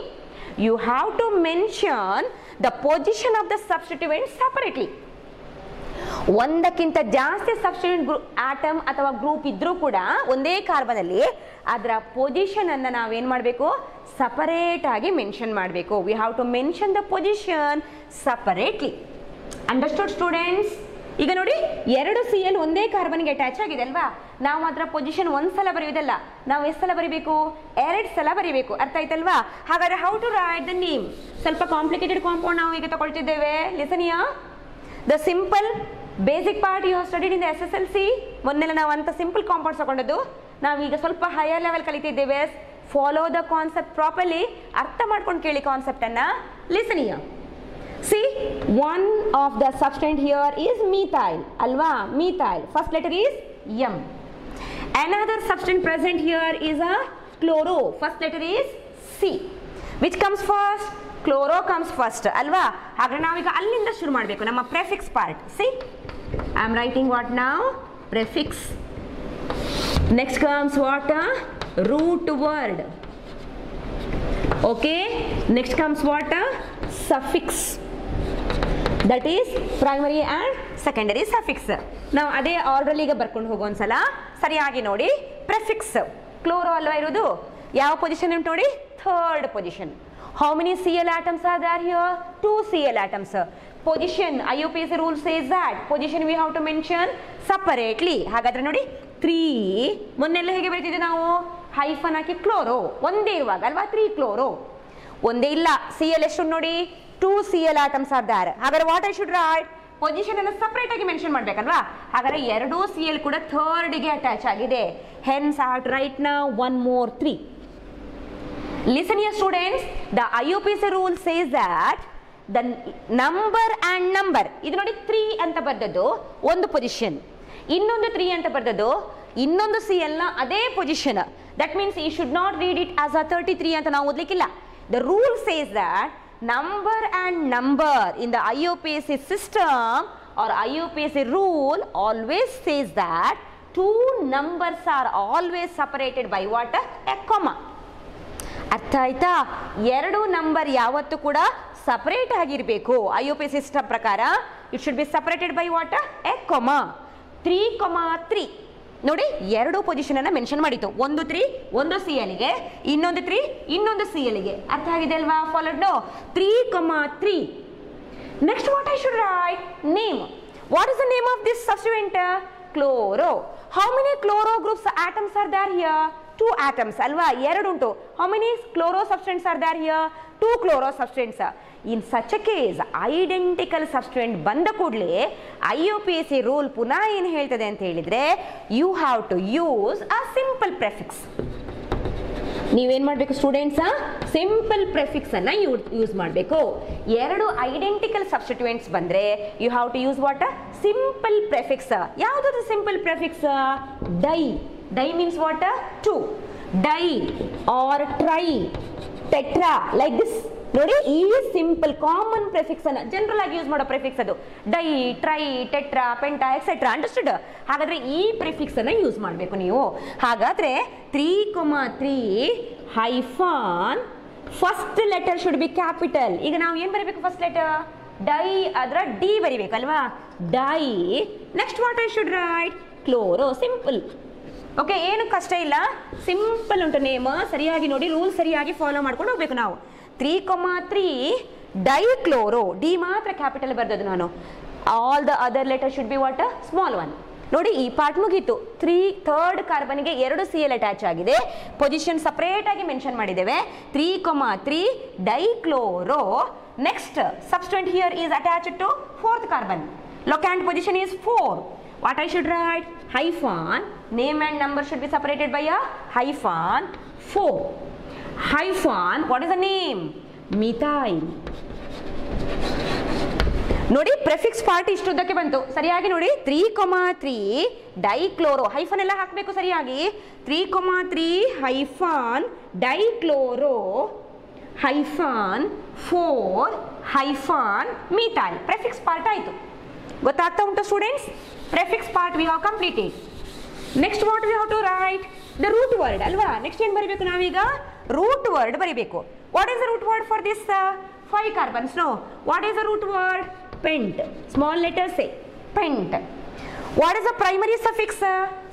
you have to mention the position of the substituent separately. ಒಂದಕ್ಕಿಂತ ಜಾಸ್ತಿ substituent atom ಅಥವಾ group ಇದ್ರೂ ಕೂಡ ಒಂದೇ ಕಾರ್ಬನ್ ಅಲ್ಲಿ ಅದರ ಪೊಸಿಷನ್ ಅನ್ನು ನಾವೇನ್ ಮಾಡಬೇಕು? ಸಪರೇಟ್ ಆಗಿ ಮೆನ್ಷನ್ ಮಾಡಬೇಕು. We have to mention the position separately. Understood students? ಈಗ ನೋಡಿ, 2 Cl ಒಂದೇ ಕಾರ್ಬನ್ಗೆ ಅಟ್ಯಾಚ್ ಆಗಿದೆ ಅಲ್ವಾ? ನಾವು ಅದರ ಪೊಸಿಷನ್ ಒಂದ್ಸಲ ಬರೆಯುವುದಲ್ಲ, ನಾವು ಎಷ್ಟು ಸಲ ಬರೀಬೇಕು? 2 ಸಲ ಬರೀಬೇಕು. ಅರ್ಥ ಆಯ್ತಲ್ವಾ? ಹಾಗಾದ್ರೆ how to write the name? ಸ್ವಲ್ಪ ಕಾಂಪ್ಲಿಕೇಟೆಡ್ ಕಾಂಪೌಂಡ್ ನಾವು ಈಗ ತಗೊಳ್ತಿದ್ದೇವೆ. Listen here. The simple basic part you have studied in the SSLC. ಮೊನ್ನೆಲ್ಲ ನಾವು ಅಂತ ಸಿಂಪಲ್ ಕಾಂಪೌಂಡ್ಸ್ ತಗೊಂಡದ್ದು. ನಾವೀಗ ಸ್ವಲ್ಪ ಹೈಯರ್ ಲೆವೆಲ್ ಕಲಿತಿದ್ದೇವೆ. Follow the concept properly. ಅರ್ಥ ಮಾಡ್ಕೊಂಡು ಕೇಳಿ ಕಾನ್ಸೆಪ್ಟ್ ಅನ್ನ. Listen here. See, one of the substance here is methyl, alva, methyl. First letter is M. Another substance present here is a chloro. First letter is C. Which comes first? Chloro comes first, alva. ಹಾಗಾದ್ರೆ ನಾವೀಗ ಅಲ್ಲಿಂದ ಶುರು ಮಾಡಬೇಕು ನಮ್ಮ prefix part. See, I am writing what now? Prefix. Next comes what? Root word. Okay. Next comes what? Suffix. That is primary and secondary suffix. ನಾವು ಅದೇ order ಈಗ ಬರ್ಕೊಂಡು ಹೋಗೋ ಒಂದ್ಸಲ ಸರಿಯಾಗಿ ನೋಡಿ. ಪ್ರೆಫಿಕ್ಸ್ ಕ್ಲೋರೋ ಅಲ್ವಾ ಇರೋದು, ಯಾವ ಪೊಸಿಷನ್ ಉಂಟು ನೋಡಿ, third position. How many Cl atoms are there here? 2 Cl atoms. Position, IUPAC rule says that position we have to mention separately. ಹಾಗಾದ್ರೆ ನೋಡಿ 3, ಮೊನ್ನೆಲ್ಲ ಹೇಗೆ ಬರೀತಿದ್ದೆ ನಾವು, ಹೈಫನ್ ಹಾಕಿ ಕ್ಲೋರೋ ಒಂದೇ ಇರುವಾಗ ಅಲ್ವಾ, 3 ಕ್ಲೋರೋ. ಒಂದೇ ಇಲ್ಲ, Cl ಎಷ್ಟು ನೋಡಿ, 2 Cl atoms are there. ಹಾಗಾದ್ರೆ what I should write? Position ಅನ್ನು ಸಪರೇಟ್ ಆಗಿ ಮೆನ್ಷನ್ ಮಾಡ್ಬೇಕಲ್ವಾ, ಹಾಗಾದ್ರೆ 2 Cl ಕೂಡ ಥರ್ಡ್ ಗೆ ಅಟ್ಯಾಚ್ ಆಗಿದೆ. Hence I have to write now 1 more 3. Listen here students, the IUPAC rule says that the number and number, ಇದು ನೋಡಿ 3 ಅಂತ ಬರ್ದದ್ದು ಒಂದು ಪೊಸಿಷನ್, ಇನ್ನೊಂದು 3 ಅಂತ ಬರ್ದದ್ದು ಇನ್ನೊಂದು Cl ನ ಅದೇ position. That means you should not read it as a 33 ಅಂತ ನಾವು ಓದಲಿಕ್ಕಿಲ್ಲ. The rule says that number and number in the IUPAC system or IUPAC rule always says that 2 numbers are always separated by what? A comma. ಅರ್ಥ ಆಯ್ತಾ? 2 number ಯಾವತ್ತೂ ಕೂಡ separate ಆಗಿರಬೇಕು. IUPAC system ಪ್ರಕಾರ it should be separated by what? A comma. 3,3 ನೋಡಿ 2 position ಅನ್ನ mention ಮಾಡಿತ್ತು. ಒಂದು 3 ಒಂದು Cl ಗೆ, ಇನ್ನೊಂದು 3 ಇನ್ನೊಂದು Cl ಗೆ. ಅರ್ಥ ಆಗಿದೆ ಅಲ್ವಾ? Followed no. 3,3. Next what I should write? Name. What is the name of this substituent? Chloro. How many chloro groups atoms are there here? 2 atoms ಅಲ್ವಾ, 2 ಉಂಟು. How many chloro substance are there here? 2 chloro substance. In such a case identical substituent ಬಂದ ಕೂಡಲೇ IUPAC rule ಪುನಃ ಏನು ಹೇಳ್ತದೆ ಅಂತ ಹೇಳಿದ್ರೆ, you have to use a simple prefix. ನೀವೇನ್ ಮಾಡಬೇಕು ಸ್ಟೂಡೆಂಟ್ಸ್? ಸಿಂಪಲ್ ಪ್ರೆಫಿಕ್ಸ್ ಅನ್ನ ಯೂಸ್ ಮಾಡಬೇಕು. 2 ಐಡೆಂಟಿಕಲ್ ಸಬ್ಸ್ಟಿಟ್ಯೂಯೆಂಟ್ಸ್ ಬಂದ್ರೆ you have to use what? Simple prefix. ಯಾವುದು simple prefix? Di. Di means what? 2. Di or tri, tetra, like this. ನೋಡಿ, ಈ simple common prefix ಅನ್ನ general ಆಗಿ ಯೂಸ್ ಮಾಡೋ ಪ್ರೆಫಿಕ್ಸ್ ಅದು. Di, tri, tetra, penta etcetera. Understood? ಹಾಗಾದ್ರೆ ಈ prefix ಅನ್ನ ಯೂಸ್ ಮಾಡಬೇಕು ನೀವು. ಹಾಗಾದ್ರೆ 3,3 hyphen first letter should be capital. ಈಗ ನಾವು ಏನ್ ಬರೀಬೇಕು? ಫಸ್ಟ್ ಲೆಟರ್ ಡೈ, ಅದರ ಡಿ ಬರೀಬೇಕಲ್ವಾ? Di. Next what I should write? Chloro. Simple. Okay, ಏನು ಕಷ್ಟ ಇಲ್ಲ, ಸಿಂಪಲ್ ಉಂಟು ನೇಮ್. ಸರಿಯಾಗಿ ನೋಡಿ, ರೂಲ್ ಸರಿಯಾಗಿ ಫಾಲೋ ಮಾಡ್ಕೊಂಡು ಹೋಗ್ಬೇಕು ನಾವು. 3,3 ಡೈಕ್ಲೋರೋ. ಡಿ ಮಾತ್ರ ಕ್ಯಾಪಿಟಲ್ ಬರ್ದದ್ದು ನಾನು. All the other letter should be what? Small one. ನೋಡಿ, ಈ ಪಾರ್ಟ್ ಮುಗೀತು. ಥರ್ಡ್ ಕಾರ್ಬನ್ಗೆ 2 Cl ಅಟ್ಯಾಚ್ ಆಗಿದೆ. ಪೊಸಿಷನ್ ಸಪರೇಟ್ ಆಗಿ ಮೆನ್ಷನ್ ಮಾಡಿದ್ದೇವೆ. 3,3 dichloro. Next substituent here is attached to 4th carbon. Locant position is 4. What I should write? Hyphen. Name and number should be separated by a hyphen. 4. Hyphen. What is the name? Methyl. ನೋಡಿ, prefix part ಇಷ್ಟುದ್ದಕ್ಕೆ ಬಂತು. ಸರಿಯಾಗಿ ನೋಡಿ, 3,3 dichloro. Hyphen ಎಲ್ಲ ಹಾಕಬೇಕು ಸರಿಯಾಗಿ. 3,3 hyphen dichloro hyphen 4 hyphen methyl. Prefix part ಆಯಿತು. ಗೊತ್ತಾಗ್ತಾ ಉಂಟು students? Prefix part we have completed. Next what we have to write? The root word ಅಲ್ವಾ? ನೆಕ್ಸ್ಟ್ ಏನು ಬರೀಬೇಕು ನಾವೀಗ? ರೂಟ್ ವರ್ಡ್ ಬರೀಬೇಕು. What is the root word for this 5 carbons? No. What is the root word? Pent. Small letters say pent. What is the primary suffix?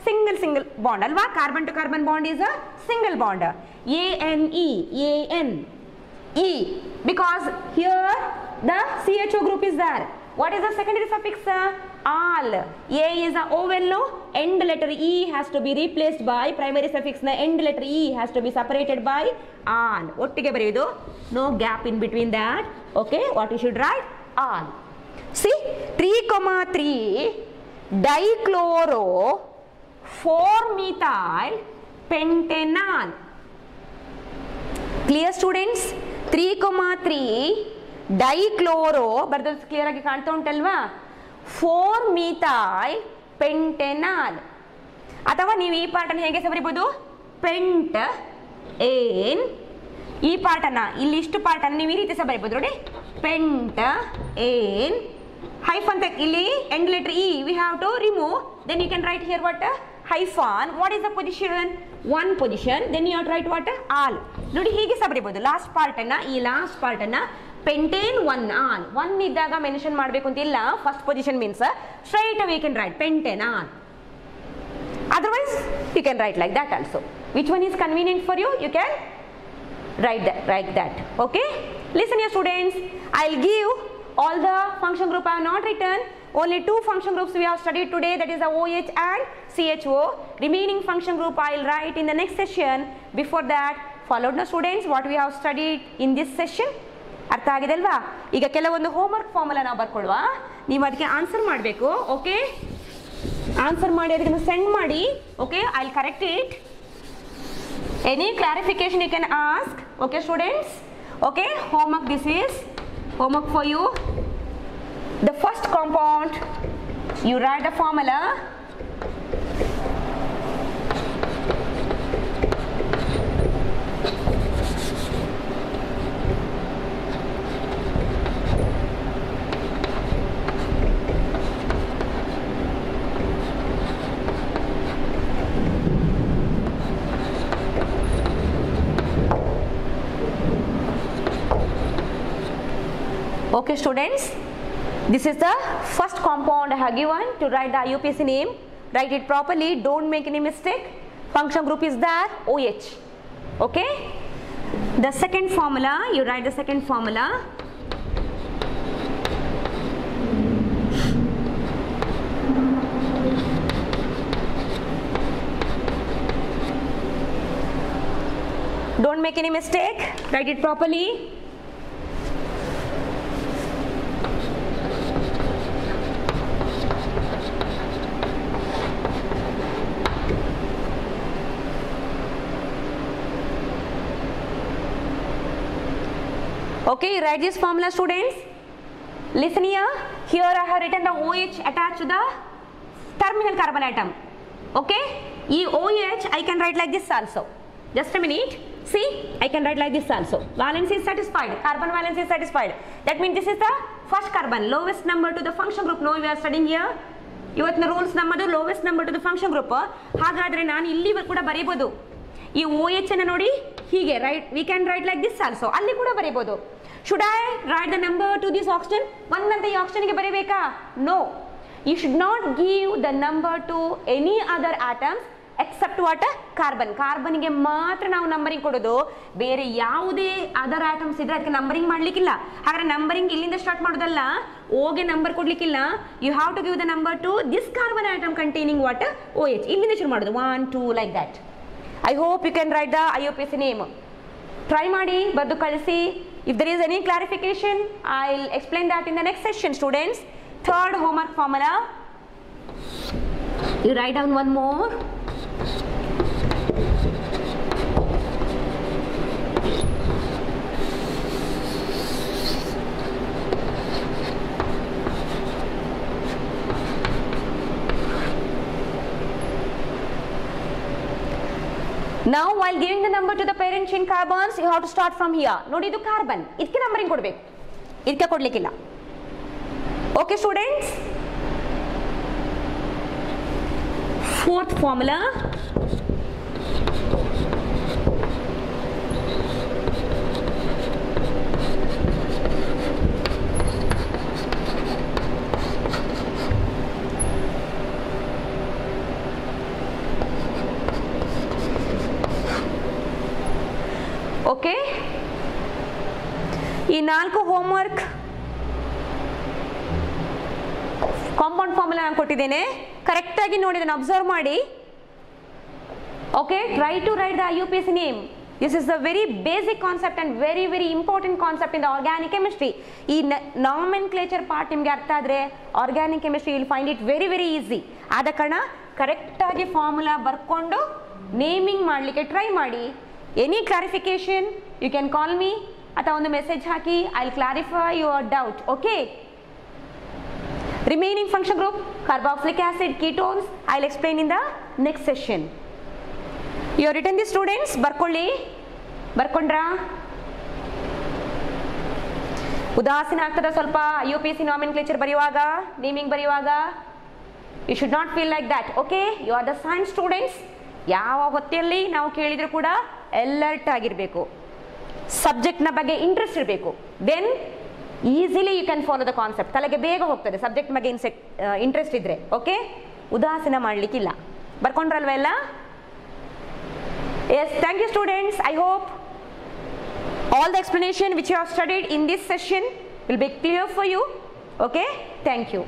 Single bond alva. Carbon to carbon bond is a single bond. ANE. E. Because here the CHO group is there. What is the secondary suffix? Al. A is a vowel, no? End letter E has to be replaced by primary suffix. Na end letter E has to be separated by al. Ottige bareyodu. No gap in between that. Okay, what you should write? Al. See, 3,3 dichloro 4-methyl pentanal. Clear students? 3,3 dichloro ಬರ್ದಲ್ಲಿ clear ಆಗಿ ಕಾಣ್ತಾ ಉಂಟಲ್ವಾ 4-methyl pentanal. ಅಥವಾ ನೀವು ಈ part ಅನ್ನು ಹೇಗೆ ಬರೀಬಹುದು ಪೆಂಟ್ ಏನ್, ಈ ಪಾರ್ಟ್ ಅನ್ನ ಇಲ್ಲಿ ಇಷ್ಟು ಪಾರ್ಟ್ ಅನ್ನು ನೀವು ಈ ರೀತಿ ಸಹ ಬರೀಬಹುದು ನೋಡಿ ಪೆಂಟ್ ಏನ್ hyphen ಇಲ್ಲಿ end letter E we have to remove, then you can write here what hyphen. What is the position? One position, then you have to write what all. ನೋಡಿ ಹೀಗೆ ಸಹ ಬರೀಬಹುದು ಲಾಸ್ಟ್ ಪಾರ್ಟ್ ಅನ್ನ, ಈ ಲಾಸ್ಟ್ ಪಾರ್ಟ್ ಅನ್ನ pentane 1 all 1 ಇದ್ದಾಗ mention ಮಾಡಬೇಕು ಅಂತ ಇಲ್ಲ. First position means straight away you can write pentane all, otherwise you can write like that also. Which one is convenient for you, you can write that. Okay, listen here students, I'll give all the function group I have not written. Only 2 function groups we have studied today, that is the OH and CHO. Remaining function group I will write in the next session. Before that, followed the students what we have studied in this session. ಅರ್ಥ ಆಗಿದೆ ಅಲ್ವಾ? ಈಗ ಕೆಲವೊಂದು homework formula ನಾವು ಬರ್ಕೊಳ್ಳುವ, ನೀವು ಅದಕ್ಕೆ answer ಮಾಡಬೇಕು. Okay, answer ಮಾಡಿ ಅದನ್ನು ಸೆಂಡ್ ಮಾಡಿ. Okay, I will correct it. Any clarification you can ask. Okay students, okay homework, this is homework for you. The first compound, you write the formula. Okay students, this is the first compound I have given. To write the IUPAC name, write it properly, don't make any mistake. Function group is there, OH. Okay, the second formula, you write the second formula. Don't make any mistake, write it properly. Okay, write this formula students. Listen here. Here I have written the OH attached to the terminal carbon atom. Okay, E OH I can write like this also. Just a minute. See, I can write like this also. Valence is satisfied. Carbon valence is satisfied. That means this is the first carbon, lowest number to the function group. Now we are studying here. ಇವತ್ತಿನ rules ನಮ್ಮದು lowest number to the function group. ಹಾಗಾದ್ರೆ ನಾನು ಇಲ್ಲಿ ಕೂಡ ಬರೀಬಹುದು. ಈ OH ಅನ್ನು ನೋಡಿ ಹೀಗೆ right, we can write like this also, ಅಲ್ಲಿ ಕೂಡ ಬರೀಬಹುದು. Should I write the number to this oxygen? 1 ಅಂತ ಈ ಆಕ್ಸಿಜನ್ಗೆ ಬರೀಬೇಕಾ? No, you should not give the number to any other atoms except what carbon. ಕಾರ್ಬನ್ಗೆ ಮಾತ್ರ ನಾವು ನಂಬರಿಂಗ್ ಕೊಡೋದು, ಬೇರೆ ಯಾವುದೇ ಅದರ್ ಆಟಮ್ಸ್ ಇದ್ರೆ ಅದಕ್ಕೆ ನಂಬರಿಂಗ್ ಮಾಡ್ಲಿಕ್ಕಿಲ್ಲ. ಹಾಗಾದ್ರೆ ನಂಬರಿಂಗ್ ಇಲ್ಲಿಂದ ಸ್ಟಾರ್ಟ್ ಮಾಡೋದಲ್ಲ, ಓಗೆ ನಂಬರ್ ಕೊಡ್ಲಿಕ್ಕಿಲ್ಲ. You have to give the number to this carbon atom containing what OH. ಇಲ್ಲಿಂದ ಶುರು ಮಾಡೋದು 1 2 like that. I hope you can write the IUPAC name. Try ಮಾಡಿ ಬರ್ದು ಕಳಿಸಿ. If there is any clarification, I'll explain that in the next session students. Third homework formula, you write down one more. Now while giving the number to the parent chain carbons, you have to start from here. ನೋಡಿ ಇದು carbon, ಇದಕ್ಕೆ numbering ಕೊಡಬೇಕು, ಇದಕ್ಕೆ ಕೊಡ್ಲಿಕ್ಕಿಲ್ಲ. Okay students, fourth formula, okay. ಈ 4 homework compound formula ನಾನು ಕೊಟ್ಟಿದ್ದೇನೆ, correct ಆಗಿ ನೋಡಿ ಅದನ್ನು ಅಬ್ಸರ್ವ್ ಮಾಡಿ. Okay, try to write the IUPAC name. This is the very basic concept and very very important concept in the organic chemistry. ಈ nomenclature part ನಿಮಗೆ ಅರ್ಥ ಆದರೆ organic chemistry will find it very very easy. ಆದ ಕಾರಣ ಕರೆಕ್ಟಾಗಿ formula ಬರ್ಕೊಂಡು naming ಮಾಡಲಿಕ್ಕೆ try ಮಾಡಿ. Any clarification, you can call me. ಅಥವಾ ಒಂದು ಮೆಸೇಜ್ ಹಾಕಿ, I will clarify your doubt. Okay, remaining function group carboxylic acid, ketones, I will explain in the next session. You are written the students, ಬರ್ಕೊಳ್ಳಿ. ಬರ್ಕೊಂಡ್ರಾ? ಉದಾಸೀನ ಆಗ್ತದ ಸ್ವಲ್ಪ UPSC nomenclature ಬರೆಯುವಾಗ, naming ಬರೆಯುವಾಗ. You should not feel like that. Okay, you are the science students. ಯಾವ ಹೊತ್ತಿಯಲ್ಲಿ ನಾವು ಕೇಳಿದ್ರು ಕೂಡ ಅಲರ್ಟ್ ಆಗಿರಬೇಕು, ಸಬ್ಜೆಕ್ಟ್ನ ಬಗ್ಗೆ ಇಂಟ್ರೆಸ್ಟ್ ಇರಬೇಕು. Then easily you can follow the concept. ತಲೆಗೆ ಬೇಗ ಹೋಗ್ತದೆ ಸಬ್ಜೆಕ್ಟ್ ಬಗ್ಗೆ ಇಂಟ್ರೆಸ್ಟ್ ಇದ್ರೆ. ಓಕೆ, ಉದಾಸೀನ ಮಾಡಲಿಕ್ಕಿಲ್ಲ. ಬರ್ಕೊಂಡ್ರಲ್ವ ಎಲ್ಲ? Yes, thank you students. I hope all the explanation which you have studied in this session will be clear for you. Okay, thank you.